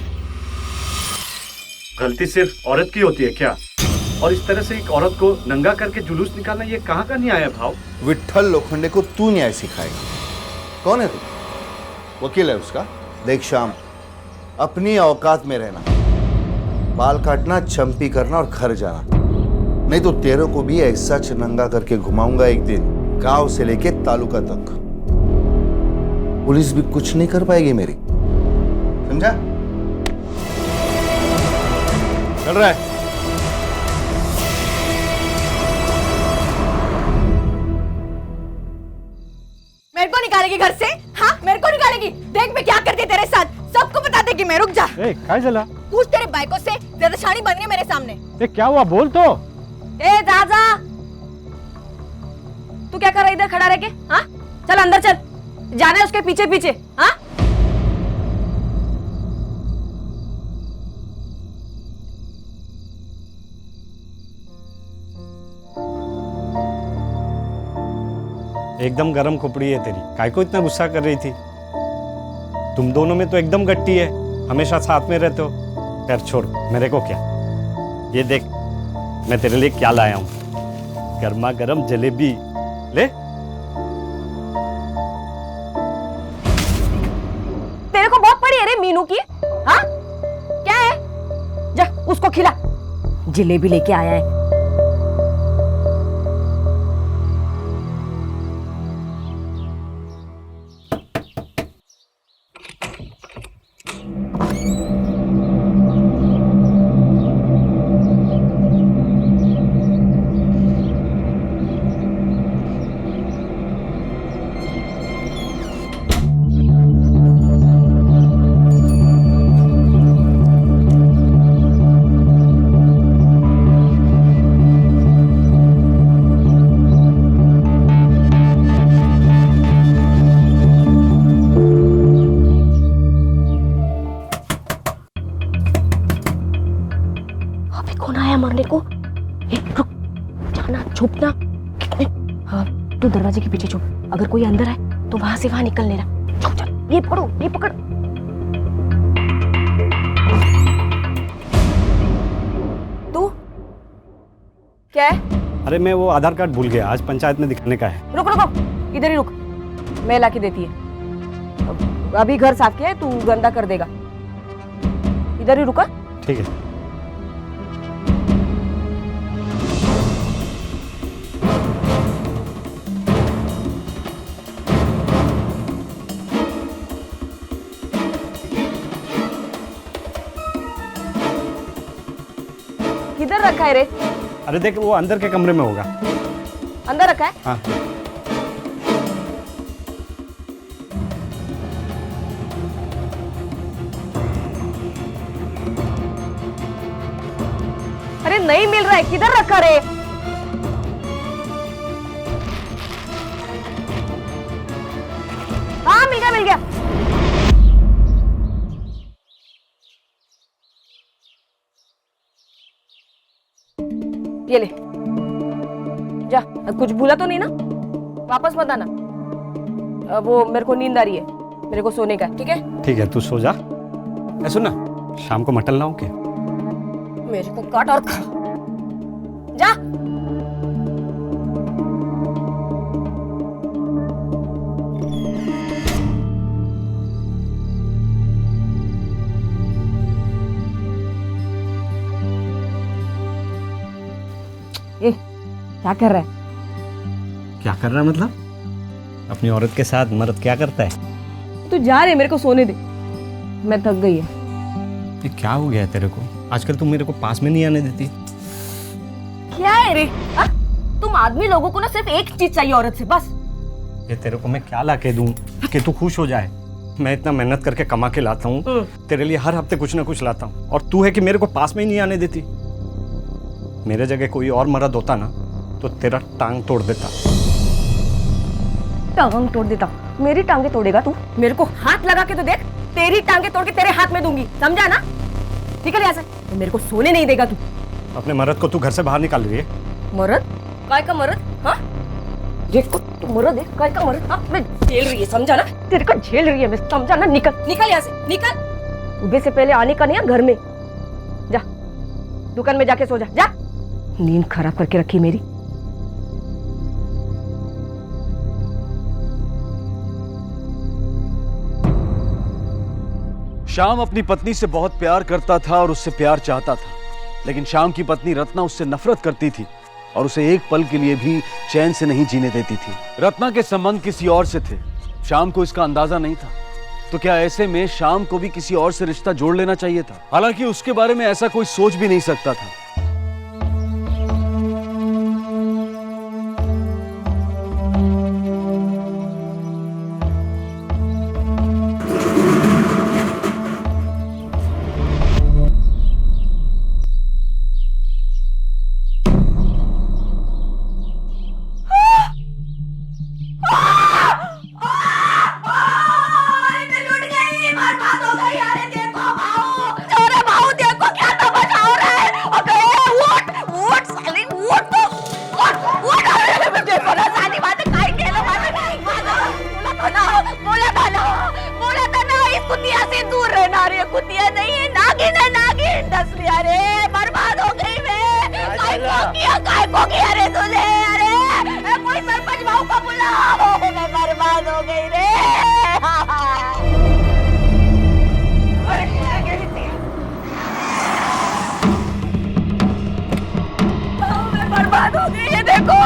S: गलती सिर्फ औरत की होती है क्या? और इस तरह से एक औरत को नंगा करके जुलूस निकालना ये कहाँ का न्याय है भाव?
V: विट्ठल लोखंडे को तू न्याय सिखाएगा? कौन है तू? वकील है उसका? देख श्याम, अपनी औकात में रहना, बाल काटना, चंपी करना और घर जाना, नहीं तो तेरे को भी ऐसा नंगा करके घुमाऊंगा एक दिन, गांव से लेके तालुका तक। पुलिस भी कुछ नहीं कर पाएगी मेरी, समझा? चल रहा है?
U: मेरे को निकालेगी घर से? हाँ, मेरे को निकालेगी? देख मैं क्या करती तेरे साथ, सबको बता दे कि मैं। रुक जा।
S: काय झाला?
U: पूछ तेरे बाइको से, ज्यादा शानी बन गई मेरे सामने।
S: क्या हुआ, बोल तो।
U: जा तू क्या कर रहा है इधर खड़ा रह के? हाँ, चल अंदर चल, जाना है उसके पीछे पीछे। हाँ,
S: एकदम गरम खोपड़ी है तेरी, काय को इतना गुस्सा कर रही थी? तुम दोनों में तो एकदम गट्टी है, हमेशा साथ में रहते हो। खैर छोड़, मेरे को क्या। ये देख मैं तेरे लिए क्या लाया हूं, गर्मा गर्म जलेबी ले।
U: तेरे को बहुत पड़ी है रे मीनू की। हाँ, क्या है? जा उसको खिला, जलेबी लेके आया है। तू दरवाजे के पीछे छुप, अगर कोई अंदर है तो वहां से वहां निकल लेना। ये पकड़ो, ये पकड़। तू क्या है?
S: अरे मैं वो आधार कार्ड भूल गया, आज पंचायत में दिखाने का है।
U: रुक रुको, इधर ही रुक, मैं लाके देती है। अभी घर साफ किया है, तू गंदा कर देगा। इधर ही रुका।
S: ठीक है।
U: किधर रखा है रे?
S: अरे देख, वो अंदर के कमरे में होगा।
U: अंदर रखा है?
S: हाँ।
U: अरे नहीं मिल रहा है, किधर रखा रे? हाँ मिल गया, मिल गया। ये ले जा, कुछ भूला तो नहीं ना? वापस मत आना, वो मेरे को नींद आ रही है, मेरे को सोने का। ठीक है?
S: ठीक है, तू सो जा। सुन ना, शाम को मटन लाऊं क्या?
U: मेरे को काट और खा जा। क्या कर रहा है?
S: क्या कर रहा है मतलब?
T: अपनी औरत के साथ मर्द क्या करता है?
U: तू जा रे, मेरे को सोने दे, मैं थक गई है।
T: ये क्या हो गया है तेरे को? आजकल तुम मेरे को पास में नहीं आने देती।
U: क्या है रे? तुम आदमी लोगों को ना सिर्फ एक चीज चाहिए औरत से, बस।
T: ये तेरे को मैं क्या ला के दूं कि तू खुश हो जाए? मैं इतना मेहनत करके कमा के लाता हूँ, तेरे लिए हर हफ्ते कुछ ना कुछ लाता हूँ, और तू है कि मेरे को पास में ही नहीं आने देती। मेरे जगह कोई और मर्द होता ना तो तेरा टांग तोड़ देता।
U: टांग तोड़ देता? मेरी टांगे तोड़ेगा तू? मेरे को हाथ लगा के तो देख, तेरी टांगे तोड़ के तेरे हाथ में दूंगी, समझा ना? निकल यहाँ से, तो मेरे को सोने नहीं देगा तू।
T: अपने मर्द को तू घर से बाहर निकाल रही है।
U: मर्द? काय का मर्द? हाँ, देखो तू मर्द है, काय का मर्द? हाँ, मैं झेल रही है, समझा ना? तेरे को झेल रही है मैं, समझा ना? निकल निकल यहाँ से, निकल। सुबह से पहले आने का नहीं है घर में। जा दुकान में जाके सो जा, जा। नींद खराब करके रखी मेरी।
D: श्याम अपनी पत्नी से बहुत प्यार करता था और उससे प्यार चाहता था, लेकिन श्याम की पत्नी रत्ना उससे नफरत करती थी और उसे एक पल के लिए भी चैन से नहीं जीने देती थी। रत्ना के संबंध किसी और से थे, श्याम को इसका अंदाजा नहीं था। तो क्या ऐसे में श्याम को भी किसी और से रिश्ता जोड़ लेना चाहिए था? हालांकि उसके बारे में ऐसा कोई सोच भी नहीं सकता था।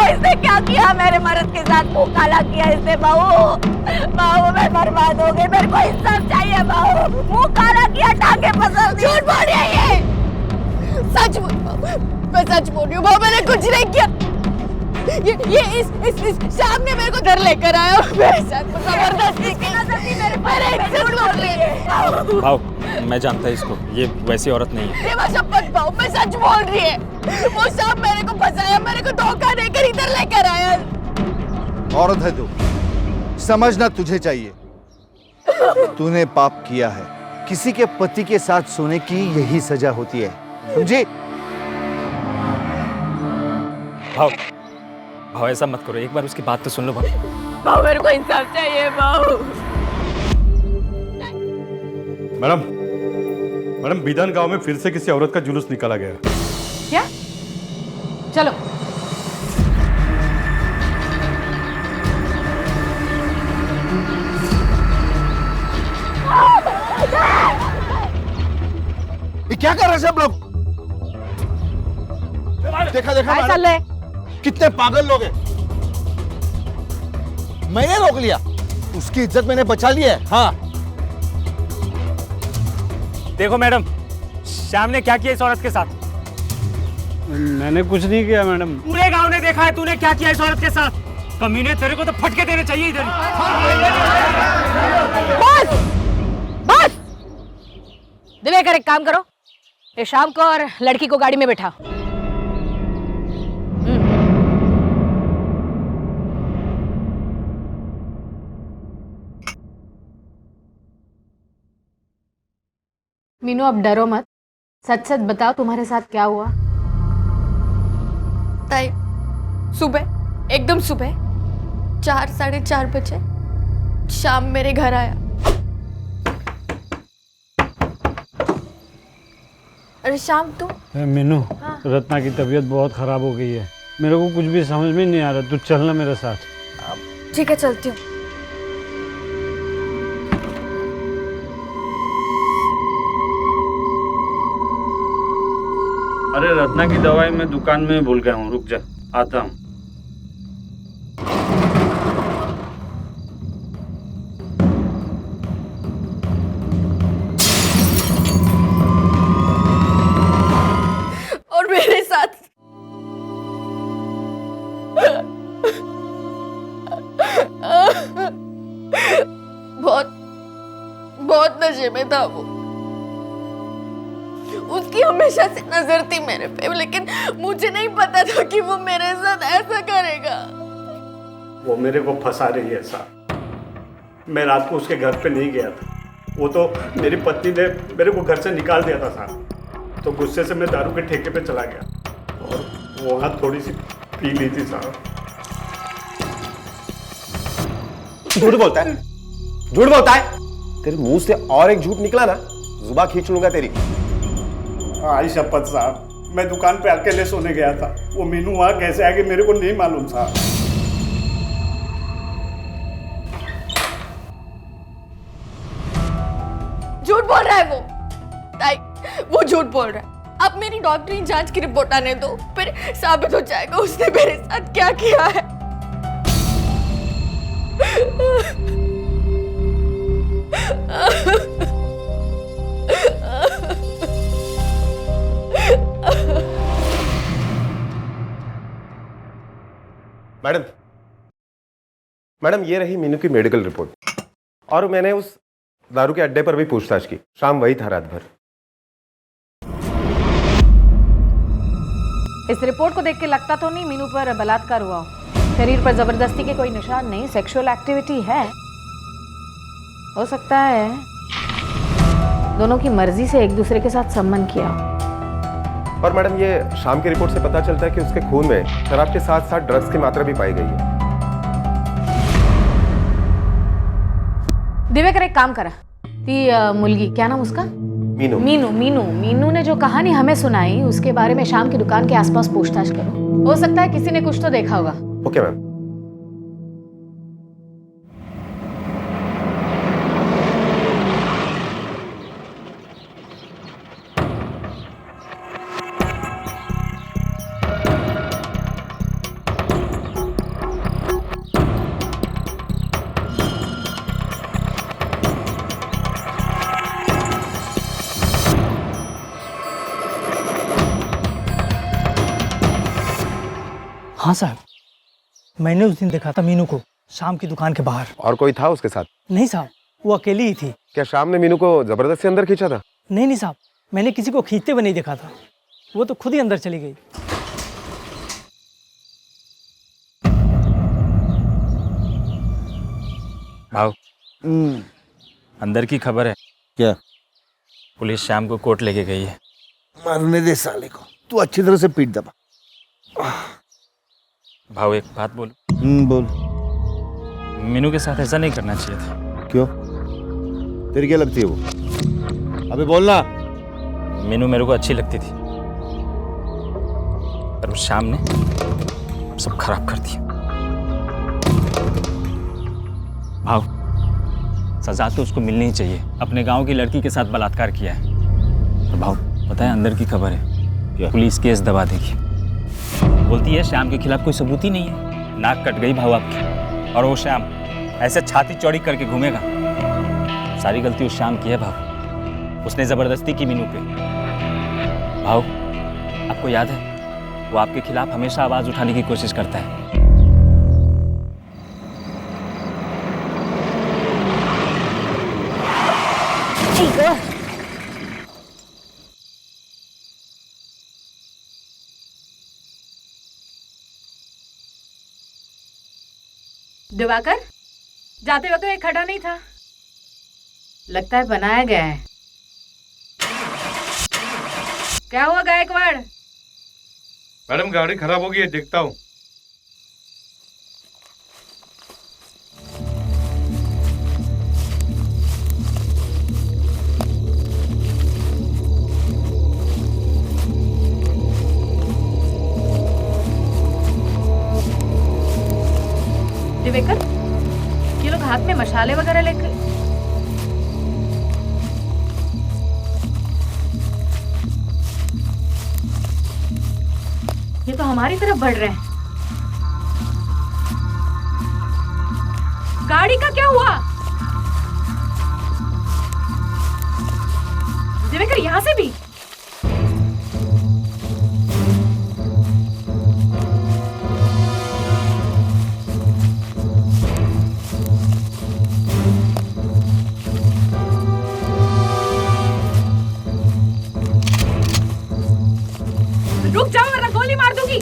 R: इसने क्या किया मेरे मर्द के साथ? मुंह काला किया इसने। बहू मैं बर्बाद हो गई, मेरे को इंसाफ चाहिए बहू। मुंह काला किया, टांगे पसंद। झूठ बोल रही है ये। सच मैं सच बोल रही हूँ बहू, मैंने कुछ नहीं किया। ये इस शाम ने मेरे को घर लेकर आया और मेरे साथ जबरदस्ती की। मेरे इज्जत बोल रही है।
H: भाव, मैं जानता इसको, ये वैसी औरत नहीं है।
R: ये शपथ बहू, मैं सच बोल रही है। वो सब मेरे को फंसाया, मेरे को धोखा देकर इधर लेकर आया।
V: औरत है तू, समझना तुझे चाहिए। तूने पाप किया है। किसी के पति के साथ सोने की यही सजा होती है, समझी?
H: भाव, भाव ऐसा मत करो, एक बार उसकी बात तो सुन लो।
R: भाव मेरे को इंसाफ चाहिए भाव।
S: मैडम बिधान गांव में फिर से किसी औरत का जुलूस निकाला गया।
L: क्या? चलो।
V: ये क्या कर रहे हैं सब लोग? देखा मैडम, कितने पागल लोग हैं। मैंने रोक लिया, उसकी इज्जत मैंने बचा ली है। हाँ
T: देखो मैडम, श्याम ने क्या किया इस औरत के साथ?
S: मैंने कुछ नहीं किया मैडम।
T: पूरे गांव ने देखा है तूने क्या किया इस औरत के साथ। कमीने, तेरे को तो फटके देने चाहिए इधर।
U: बस बस। दिवेकर एक काम करो, ये शाम को और लड़की को गाड़ी में बैठा।
I: मीनू अब डरो मत, सच सच बताओ तुम्हारे साथ क्या हुआ?
P: ताई, सुबह एकदम सुबह 4 साढ़े 4 बजे शाम मेरे घर आया। अरे शाम तू?
S: मीनू,
P: हाँ।
S: रत्ना की तबीयत बहुत खराब हो गई है, मेरे को कुछ भी समझ में नहीं आ रहा। तू चलना मेरे साथ।
P: ठीक है, चलती हूँ।
S: अरे रत्ना की दवाई मैं दुकान में भूल गया हूँ, रुक जा, आता हूँ।
K: नशे में था वो। उसकी हमेशा से नजर थी मेरे पे, लेकिन मुझे नहीं पता था कि वो मेरे साथ ऐसा करेगा।
T: वो मेरे को फंसा रही है साहब। मैं रात को उसके घर पे नहीं गया था। वो तो मेरी पत्नी ने मेरे को घर से निकाल दिया था साहब। तो गुस्से से मैं दारू के ठेके पे चला गया और वहाँ थोड़ी सी पी ली थी साहब।
A: झूठ बोलता है, झूठ बोलता है। तेरे मुंह से और एक झूठ निकला ना, जुबान खींच लूंगा तेरी।
T: आई शपथ साहब, मैं दुकान पे अकेले सोने गया था। वो मीनू वहाँ कैसे आ गई मेरे को नहीं मालूम साहब।
K: झूठ बोल रहा है वो। ताई, वो झूठ बोल रहा है। अब मेरी डॉक्टरी जांच की रिपोर्ट आने दो, फिर साबित हो जाएगा उसने मेरे साथ क्या किया है।
A: मैडम, मैडम ये रही मीनू की मेडिकल रिपोर्ट। और मैंने उस दारू के अड्डे पर भी पूछताछ की। शाम वही था रात भर।
I: इस रिपोर्ट को देख के लगता तो नहीं मीनू पर बलात्कार हुआ हो। शरीर पर जबरदस्ती के कोई निशान नहीं, सेक्सुअल एक्टिविटी है। हो सकता है दोनों की मर्जी से एक दूसरे के साथ संबंध किया।
A: पर मैडम ये शाम की रिपोर्ट से पता चलता है कि उसके खून में शराब के साथ साथ ड्रग्स की मात्रा भी पाई गई है।
I: दिवेकर एक काम करा, ती मुलगी, क्या नाम उसका?
A: मीनू।
I: मीनू मीनू मीनू ने जो कहानी हमें सुनाई उसके बारे में शाम की दुकान के आसपास पूछताछ करो। हो सकता है किसी ने कुछ तो देखा होगा।
A: Okay ma'am.
M: हाँ साहब, मैंने उस दिन देखा था मीनू को शाम की दुकान के बाहर।
A: और कोई था उसके साथ?
M: नहीं साहब, वो अकेली ही थी।
A: क्या शाम ने मीनू को जबरदस्ती अंदर खींचा था?
M: नहीं नहीं साहब, मैंने किसी को खींचते हुए नहीं देखा था। वो तो खुद ही अंदर चली गई।
H: भाव, अंदर की खबर है।
V: क्या?
H: पुलिस शाम को कोर्ट लेके गई है।
V: मरने दे साले को, तू अच्छी तरह से पीट दबा।
H: भाव एक बात बोल।
V: बोल।
H: मीनू के साथ ऐसा नहीं करना चाहिए था।
V: क्यों? तेरी क्या लगती है वो? अबे बोलना।
H: मीनू मेरे को अच्छी लगती थी, पर उस शाम ने सब खराब कर दिया। भाव, सजा तो उसको मिलनी ही चाहिए। अपने गांव की लड़की के साथ बलात्कार किया है। और भाव पता है अंदर की खबर है, पुलिस केस दबा देगी। बोलती है श्याम के खिलाफ कोई सबूत ही नहीं है। नाक कट गई भाव आपकी। और वो श्याम ऐसे छाती चौड़ी करके घूमेगा। सारी गलती उस श्याम की है भाव। उसने जबरदस्ती की मीनू पे। भाव आपको याद है, वो आपके खिलाफ हमेशा आवाज उठाने की कोशिश करता है।
I: दिवाकर, जाते वक्त ये खड़ा नहीं था, लगता है बनाया गया है। क्या हुआ गायकवाड़?
S: मैडम गाड़ी खराब हो गई है, देखता हूँ।
I: दिवेकर, ये लोग हाथ में मशाले वगैरह लेकर। ये तो हमारी तरफ बढ़ रहे हैं। गाड़ी का क्या हुआ? दिवेकर, यहां से भी?
U: रुक जाओ वरना गोली मार दूंगी।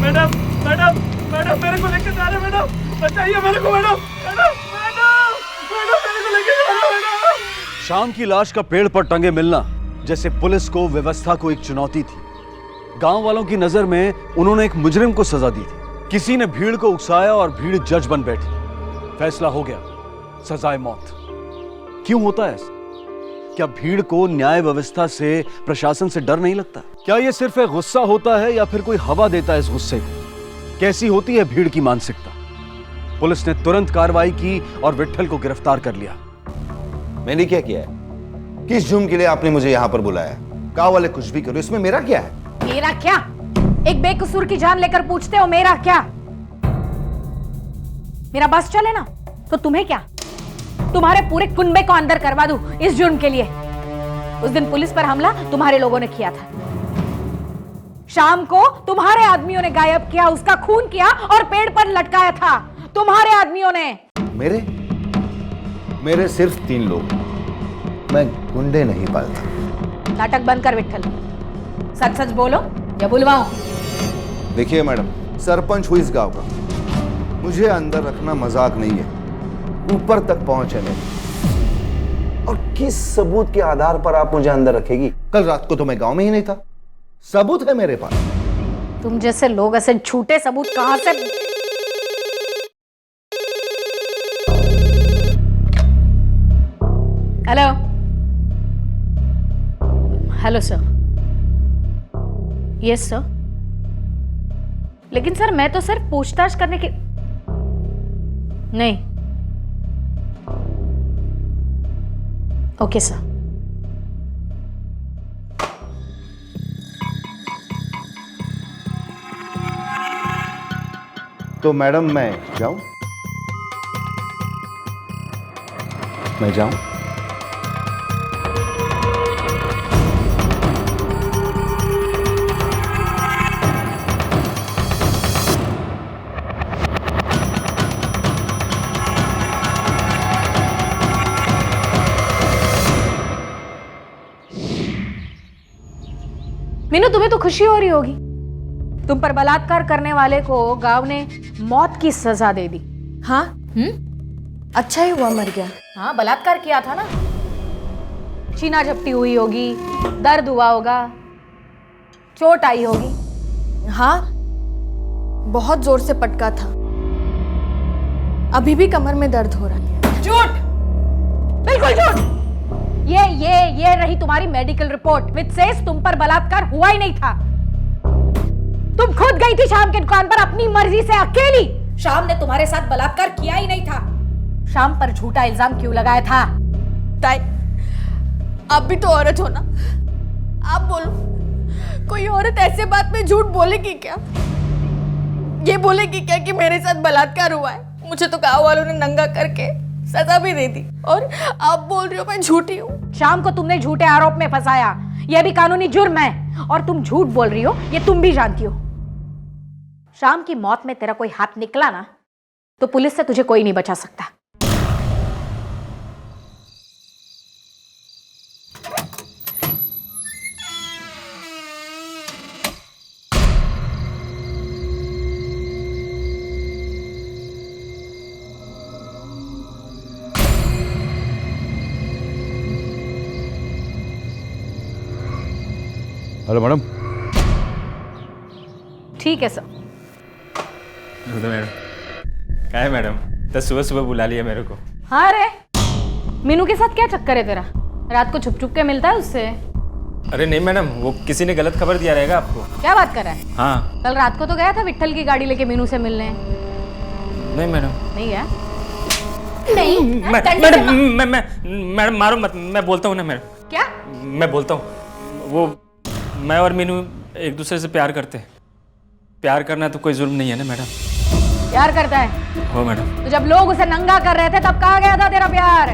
N: मैडम मैडम मैडम मेरे को लेके जा रहे मैडम, बचाइए मेरे को मैडम, मैडम मैडम मैडम मेरे को लेके जा रहे मैडम।
D: शाम की लाश का पेड़ पर टंगे मिलना जैसे पुलिस को, व्यवस्था को एक चुनौती थी। गांव वालों की नजर में उन्होंने एक मुजरिम को सजा दी थी। किसी ने भीड़ को उकसाया और भीड़ जज बन बैठी। फैसला हो गया, सजाए मौत। क्यों होता है ऐसा? क्या भीड़ को न्याय व्यवस्था से, प्रशासन से डर नहीं लगता? क्या यह सिर्फ एक गुस्सा होता है या फिर कोई हवा देता है इस गुस्से को? कैसी होती है भीड़ की मानसिकता? पुलिस ने तुरंत कार्रवाई की और विट्ठल को गिरफ्तार कर लिया।
V: मैंने क्या किया है? किस जुर्म के लिए आपने मुझे यहां पर बुलाया? गांव वाले कुछ भी करो, इसमें मेरा क्या है?
I: मेरा क्या? एक बेकसूर की जान लेकर पूछते हो मेरा क्या? मेरा बस चले ना तो तुम्हें क्या? तुम्हारे पूरे कुनबे को अंदर करवा दूं इस जुर्म के लिए। उस दिन पुलिस पर हमला तुम्हारे लोगों ने किया था। शाम को तुम्हारे आदमियों ने गायब किया, उसका खून किया और पेड़ पर लटकाया था तुम्हारे आदमियों ने।
V: मेरे सिर्फ 3 लोग, मैं गुंडे नहीं पालता।
I: नाटक बंद कर विट्ठल, सच सच बोलो या बुलवाऊं?
V: देखिए मैडम, सरपंच हुई इस गांव का, मुझे अंदर रखना मजाक नहीं है। ऊपर तक पहुंच है मेरी। और किस सबूत के आधार पर आप मुझे अंदर रखेगी? कल रात को तो मैं गांव में ही नहीं था, सबूत है मेरे पास।
I: तुम जैसे लोग ऐसे झूठे सबूत कहां से? Hello hello sir. Yes sir. लेकिन सर मैं तो सिर्फ पूछताछ करने के नहीं। Okay sir.
V: तो मैडम मैं जाऊं? मैं जाऊं?
I: मीनू, तुम्हें तो खुशी हो रही होगी। तुम पर बलात्कार करने वाले को गांव ने मौत की सजा दे दी। हाँ? अच्छा ही हुआ मर गया। हाँ, बलात्कार किया था ना। छीना झपटी हुई होगी, दर्द हुआ होगा, चोट आई होगी।
Q: हाँ, बहुत जोर से पटका था। अभी भी कमर में दर्द हो रहा है।
I: झूठ, बिल्कुल झूठ। ये रही तुम्हारी मेडिकल रिपोर्ट विच सेज तुम पर बलात्कार हुआ ही नहीं था। तुम खुद गई थी शाम की दुकान पर अपनी मर्जी से अकेली। शाम ने तुम्हारे साथ बलात्कार किया ही नहीं था। शाम पर झूठा इल्जाम क्यों लगाया था?
Q: ताई, आप भी तो औरत हो ना, आप बोलो, कोई औरत ऐसे बात में झूठ बोलेगी क्या? ये बोलेगी क्या कि मेरे साथ बलात्कार हुआ है? मुझे तो गांव वालों ने नंगा करके सजा भी दे दी, और आप बोल रही हो मैं झूठी हूँ।
I: शाम को तुमने झूठे आरोप में फंसाया, यह भी कानूनी जुर्म है, और तुम झूठ बोल रही हो ये तुम भी जानती हो। शाम की मौत में तेरा कोई हाथ निकला ना तो पुलिस से तुझे कोई नहीं बचा सकता।
S: Hello madam.
I: ठीक है सर।
H: मैडम क्या है मैडम, तो सुबह सुबह बुला लिया मेरे को।
I: हाँ रे, मीनू के साथ क्या चक्कर है तेरा? रात को छुप छुप के मिलता है उससे?
H: अरे नहीं मैडम, वो किसी ने गलत खबर दिया रहेगा आपको।
I: क्या बात कर रहा है?
H: हाँ।
I: कल रात को तो गया था विट्ठल की गाड़ी लेके मीनू से मिलने।
H: नहीं मैडम।
I: नहीं गया?
H: मैडम मारो मत, मैं बोलता हूँ ना मैडम।
I: क्या?
H: मैं बोलता हूँ, वो मैं और मीनू एक दूसरे से प्यार करते हैं। प्यार करना तो कोई जुर्म नहीं है ना मैडम।
I: प्यार करता है?
H: हो मैडम।
I: तो जब लोग उसे नंगा कर रहे थे तब कहाँ गया था तेरा प्यार?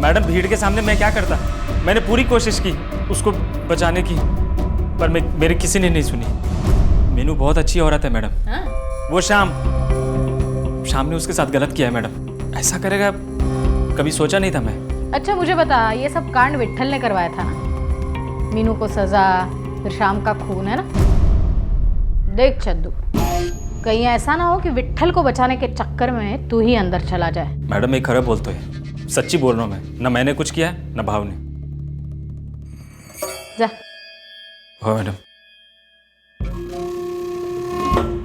H: मैडम भीड़ के सामने मैं क्या करता? मैंने पूरी कोशिश की उसको बचाने की, पर मेरी किसी ने नहीं सुनी। मीनू बहुत अच्छी औरत है मैडम।
I: हाँ?
H: वो शाम ने उसके साथ गलत किया है मैडम। ऐसा करेगा कभी सोचा नहीं था मैं।
I: अच्छा मुझे बता, ये सब कांड विट्ठल ने करवाया था ना? मीनू को सजा, फिर शाम का खून, है ना? देख चद्दू, कहीं ऐसा ना हो कि विट्ठल को बचाने के चक्कर में तू ही अंदर चला जाए।
H: मैडम एक खराब बोलते है, सच्ची बोल रहा हूँ मैं। ना मैंने कुछ किया है ना भाव ने।
I: जा।
H: हो मैडम।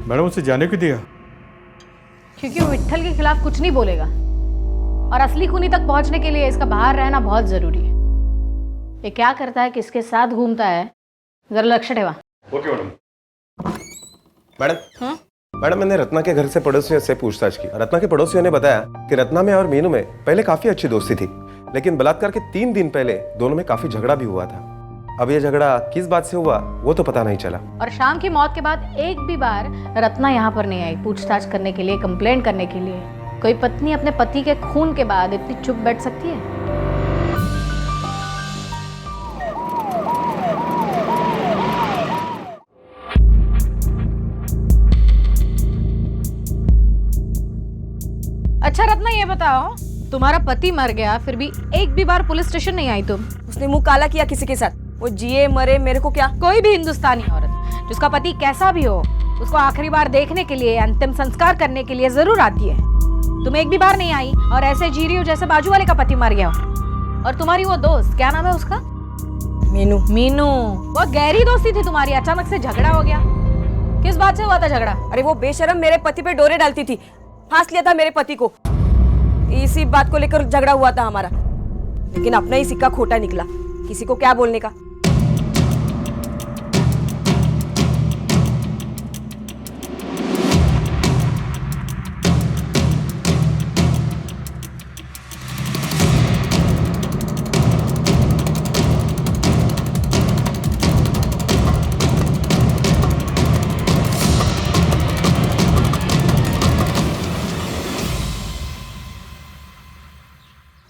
S: मैडम उसे जाने क्यों दिया?
I: क्योंकि वो विट्ठल के खिलाफ कुछ नहीं बोलेगा और असली खूनी तक पहुंचने के लिए इसका बाहर रहना बहुत जरूरी है। ये क्या करता है, किसके साथ घूमता है, जरा लक्ष्य ठेवा।
S: Okay madam.
A: मैडम मैडम, मैंने रत्ना के घर से पड़ोसियों से पूछताछ की। रत्ना के पड़ोसियों ने बताया कि रत्ना में और मीनू में पहले काफी अच्छी दोस्ती थी, लेकिन बलात्कार के 3 दिन पहले दोनों में काफी झगड़ा भी हुआ था। अब ये झगड़ा किस बात से हुआ वो तो पता नहीं चला।
I: और शाम की मौत के बाद एक भी बार रत्ना यहाँ पर नहीं आई पूछताछ करने के लिए, कंप्लेंट करने के लिए। कोई पत्नी अपने पति के खून के बाद इतनी चुप बैठ सकती है? अच्छा रत्ना, ये बताओ, तुम्हारा पति मर गया फिर भी एक भी बार पुलिस स्टेशन नहीं आई तुम?
U: उसने मुंह काला किया किसी के साथ, वो जिए मरे मेरे को क्या।
I: कोई भी हिंदुस्तानी औरत जिसका पति कैसा भी हो, उसको आखिरी बार देखने के लिए, अंतिम संस्कार करने के लिए जरूर आती है। तुम एक भी बार नहीं आई और ऐसे जी रही हो जैसे बाजू वाले का पति मर गया हो। और तुम्हारी वो दोस्त, क्या नाम है उसका?
U: मीनू।
I: मीनू, वो गहरी दोस्ती थी तुम्हारी, अचानक से झगड़ा हो गया। किस बात से हुआ था झगड़ा?
U: अरे वो बेशरम मेरे पति पे डोरे डालती थी, फांस लिया था मेरे पति को। इसी बात को लेकर झगड़ा हुआ था हमारा, लेकिन अपना ही सिक्का खोटा निकला। किसी को क्या बोलने का।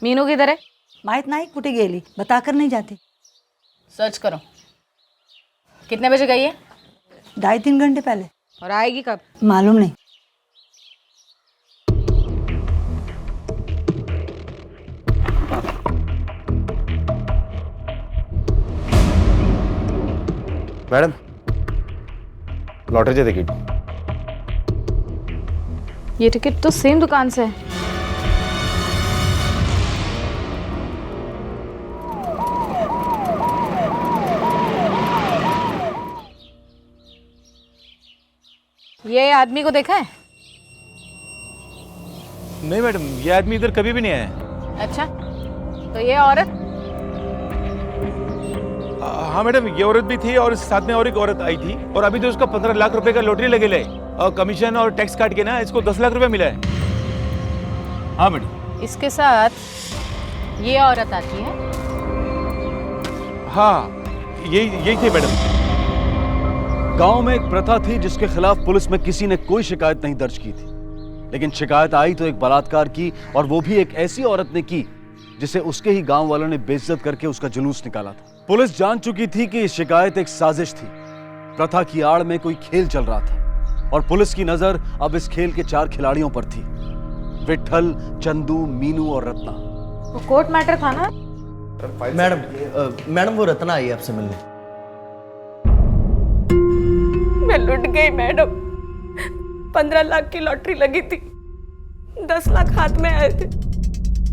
I: मीनू किधर है?
C: माहित नाही कुठे गेली, बताकर नहीं जाती।
I: सर्च करो। कितने बजे गई है?
C: 2.5-3 घंटे पहले।
I: और आएगी कब?
C: मालूम नहीं।
A: मैडम, लॉटरीचे तिकीट।
I: ये टिकट तो सेम दुकान से है। ये आदमी को देखा है?
E: नहीं मैडम, ये आदमी इधर कभी भी नहीं आया।
I: अच्छा, तो ये औरत?
E: हाँ मैडम, ये औरत भी थी और साथ में और एक औरत आई थी। और अभी तो उसका 15 लाख रुपए का लॉटरी लगे ले, और कमीशन और टैक्स काट के ना इसको 10 लाख रुपए मिला है। हाँ मैडम।
I: इसके साथ ये औरत आती है?
E: हाँ, यही थी मैडम।
D: गांव में एक प्रथा थी जिसके खिलाफ पुलिस में किसी ने कोई शिकायत नहीं दर्ज की थी, लेकिन शिकायत आई तो एक बलात्कार की, और वो भी एक ऐसी औरत ने की जिसे उसके ही गांव वालों ने बेइज्जत करके उसका जुलूस निकाला था। पुलिस जान चुकी थी कि ये शिकायत एक साजिश थी, प्रथा की आड़ में कोई खेल चल रहा था, और पुलिस की नजर अब इस खेल के 4 खिलाड़ियों पर थी, विट्ठल, चंदू, मीनू और रत्ना।
I: वो कोर्ट मैटर था ना?
F: मैडम वो रत्ना आई है आपसे मिलने।
U: मैं लुट गई मैडम। 15 लाख की लॉटरी लगी थी, 10 लाख हाथ में आए थे,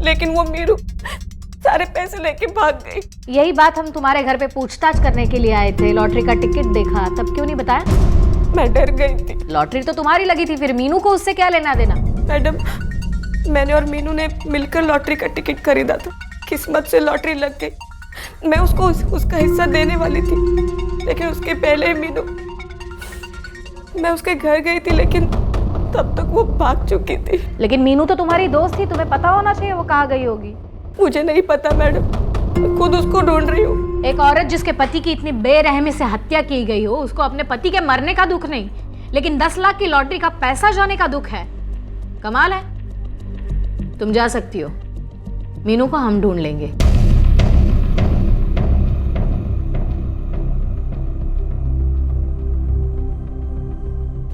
U: लेकिन वो मीरू सारे पैसे लेके भाग गई।
I: यही बात हम तुम्हारे घर पे पूछताछ करने के लिए आए थे। लॉटरी का टिकट देखा, तब क्यों नहीं बताया?
U: मैं डर गई थी।
I: लॉटरी तो तुम्हारी लगी थी, फिर मीनू को उससे क्या लेना देना?
U: मैडम, मैंने और मीनू ने मिलकर लॉटरी का टिकट खरीदा था। किस्मत से लॉटरी लग गई। मैं उसको उसका हिस्सा देने वाली थी, लेकिन उसके पहले मीनू, मैं उसके घर गई थी, लेकिन तब तक वो भाग चुकी थी।
I: लेकिन मीनू तो तुम्हारी दोस्त थी, तुम्हें पता होना चाहिए वो कहाँ गई होगी।
U: मुझे नहीं पता मैडम, मैं खुद उसको ढूंढ रही हूँ।
I: एक औरत जिसके पति की इतनी बेरहमी से हत्या की गई हो, उसको अपने पति के मरने का दुख नहीं, लेकिन 10 लाख की लॉटरी का पैसा जाने का दुख है। कमाल है। तुम जा सकती हो, मीनू को हम ढूंढ लेंगे।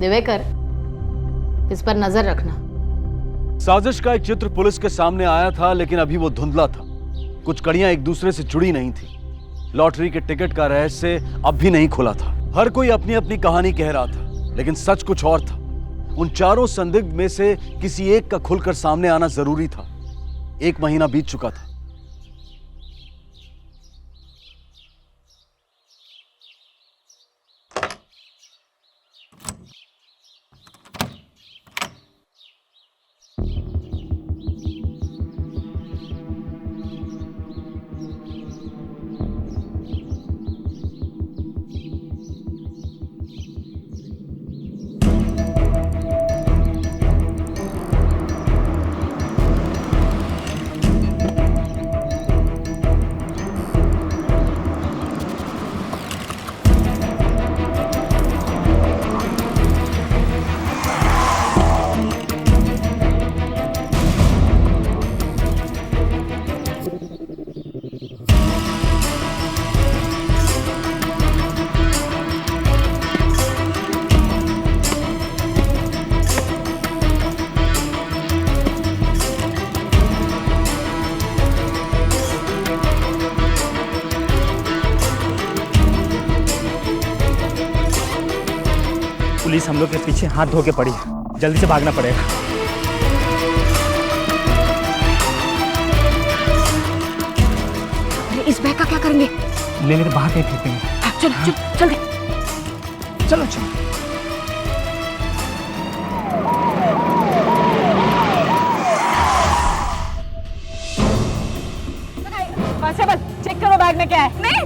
I: दिवेकर, इस पर नजर रखना।
D: साजिश का एक चित्र पुलिस के सामने आया था, लेकिन अभी वो धुंधला था। कुछ कड़ियां एक दूसरे से जुड़ी नहीं थी। लॉटरी के टिकट का रहस्य अब भी नहीं खुला था। हर कोई अपनी अपनी कहानी कह रहा था, लेकिन सच कुछ और था। उन चारों संदिग्ध में से किसी एक का खुलकर सामने आना जरूरी था। 1 महीना बीत चुका था।
H: पुलिस हम लोग के पीछे हाथ धो के पड़ी है, जल्दी से भागना पड़ेगा।
U: इस बैग का क्या करेंगे?
H: ले लेकर बाहर कहीं फेंकेंगे।
U: चलो चल चल
H: चलो चलो।
U: कांस्टेबल, चेक करो बैग में क्या है। नहीं,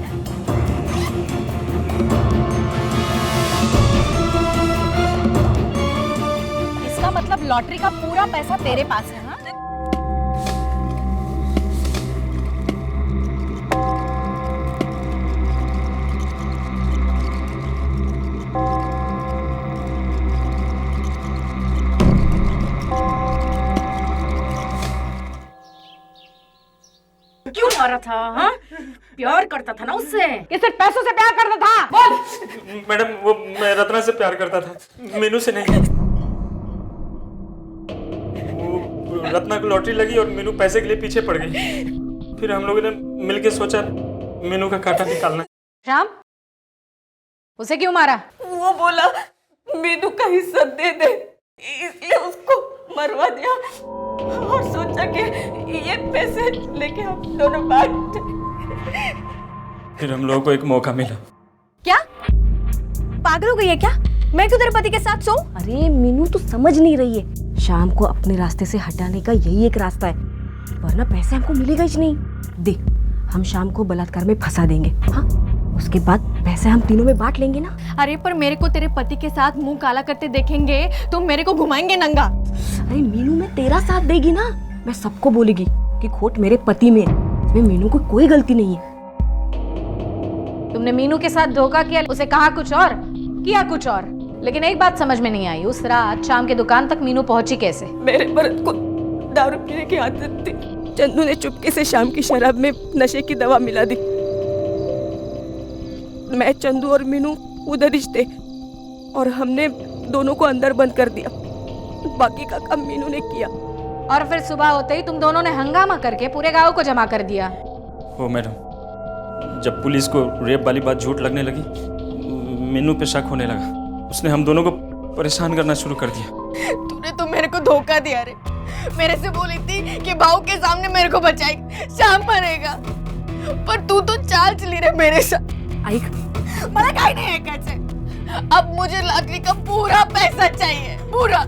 U: इसका मतलब लॉटरी का पूरा पैसा तेरे पास है। हाँ? क्यों मारा था? हाँ? प्यार करता था ना उससे, कि सिर्फ पैसों से प्यार करता था? बोल।
G: मैडम, वो मैं रत्ना से प्यार करता था, मीनू से नहीं। वो रत्ना को लॉटरी लगी और मीनू पैसे के लिए पीछे पड़ गई। फिर हम लोगों ने मिलके सोचा मीनू का कांटा निकालना।
I: श्याम, उसे क्यों मारा?
K: वो बोला मीनू का हिस्सा दे दे, इसलिए उसको मरवा दिया और सोचा कि ये पैसे लेके हम दोनों बांट।
G: फिर हम लोगों को एक मौका मिला।
U: क्या पागल हो गई है क्या? मैं क्यों तेरे पति के साथ सोऊं? अरे मीनू तू समझ नहीं रही है, शाम को अपने रास्ते से हटाने का यही एक रास्ता है, वरना पैसे हमको मिलेगा ही नहीं। देख, हम शाम को बलात्कार में फंसा देंगे, हाँ? उसके बाद पैसे हम तीनों में बांट लेंगे ना।
Q: अरे पर मेरे को तेरे पति के साथ मुंह काला करते देखेंगे तो मेरे को घुमाएंगे नंगा।
U: अरे मीनू में तेरा साथ देगी ना, मैं सबको बोलेगी कि खोट मेरे पति में है, इसमें मीनू को कोई गलती नहीं है।
I: तुमने मीनू के साथ धोखा किया, उसे कहा कुछ और, किया कुछ और, लेकिन एक बात समझ में नहीं आई, उस रात शाम के दुकान तक मीनू पहुंची कैसे?
K: मेरे मर्द को दारू पीने की आदत थी, चंदू ने चुपके से शाम की शराब में नशे की दवा मिला दी। मैं, चंदू और मीनू उधर ही थे और हमने दोनों को अंदर बंद कर दिया। बाकी का काम मीनू ने किया।
I: और फिर सुबह होते ही तुम दोनों ने हंगामा करके पूरे गांव को जमा कर दिया।
G: ओ मैडम, जब पुलिस को रेप वाली बात झूठ लगने लगी, मीनू पे शक होने लगा। उसने हम दोनों को परेशान करना शुरू कर दिया।
Q: तूने तो मेरे को धोखा दिया रे। मेरे से बोली थी कि भाऊ के सामने मेरे को बचाएगी, शाम मरेगा, पर तू तो चाल चली रे मेरे साथ। मला काही नाही ऐकायचंय। अब मुझे लॉटरी का पूरा पैसा चाहिए, पूरा।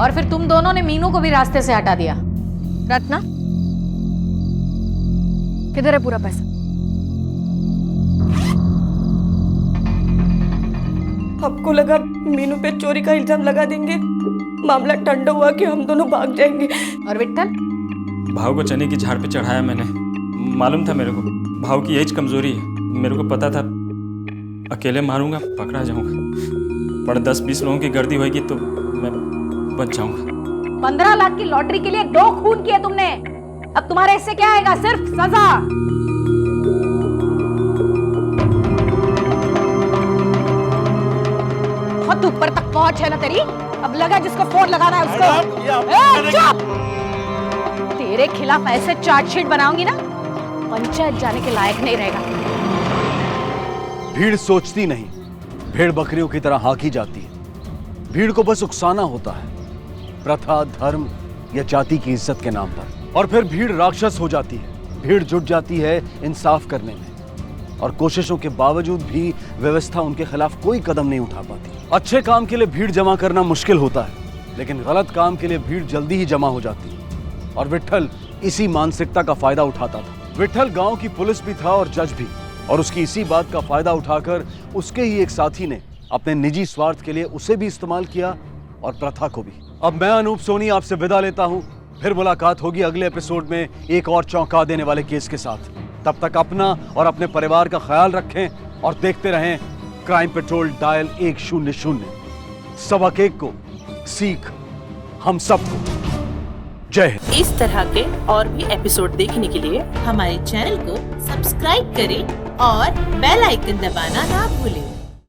I: और फिर तुम दोनों ने मीनू को भी रास्ते से हटा दिया।
Q: रत्ना, किधर है पूरा पैसा?
K: आपको लगा मीनू पे चोरी का इल्जाम लगा देंगे, मामला ठंडा हुआ कि हम दोनों भाग जाएंगे।
I: और विट्ठल?
G: भाव को चने की झाड़ पे चढ़ाया मैंने। मालूम था मेरे को भाव की यही कमजोरी है। मेरे को पता था अकेले मारूंगा पकड़ा जाऊंगा, पर 10-20 लोगों की गर्दी होगी तो मैं बच जाऊंगा।
I: 15 लाख की लॉटरी के लिए 2 खून किए तुमने। अब तुम्हारे इससे क्या आएगा? सिर्फ सजा। बहुत दुख
Q: ऊपर तक पहुंच है ना तेरी। अब लगा जिसको फोन लगाना है उसको। चुप! तेरे खिलाफ ऐसे चार्जशीट बनाऊंगी ना, पंचायत जाने के लायक नहीं रहेगा।
D: भीड़ सोचती नहीं, भेड़ बकरियों की तरह हाँकी जाती है। भीड़ को बस उकसाना होता है, प्रथा, धर्म या जाति की इज्जत के नाम पर, और फिर भीड़ राक्षस हो जाती है। भीड़ जुट जाती है इंसाफ करने में, और कोशिशों के बावजूद भी व्यवस्था उनके खिलाफ कोई कदम नहीं उठा पाती। अच्छे काम के लिए भीड़ जमा करना मुश्किल होता है, लेकिन गलत काम के लिए भीड़ जल्दी ही जमा हो जाती है। और विट्ठल इसी मानसिकता का फायदा उठाता था। विट्ठल गांव की पुलिस भी था और जज भी, और उसकी इसी बात का फायदा उठाकर उसके ही एक साथी ने अपने निजी स्वार्थ के लिए उसे भी इस्तेमाल किया और प्रथा को भी। अब मैं अनूप सोनी आपसे विदा लेता हूं। फिर मुलाकात होगी अगले एपिसोड में एक और चौंका देने वाले केस के साथ। तब तक अपना और अपने परिवार का ख्याल रखें और देखते रहें क्राइम पेट्रोल डायल 100। सबक एक को सीख हम सबको। जय हिंद।
B: इस तरह के और भी एपिसोड देखने के लिए हमारे चैनल को सब्सक्राइब करें और बेल आइकन दबाना ना भूलें।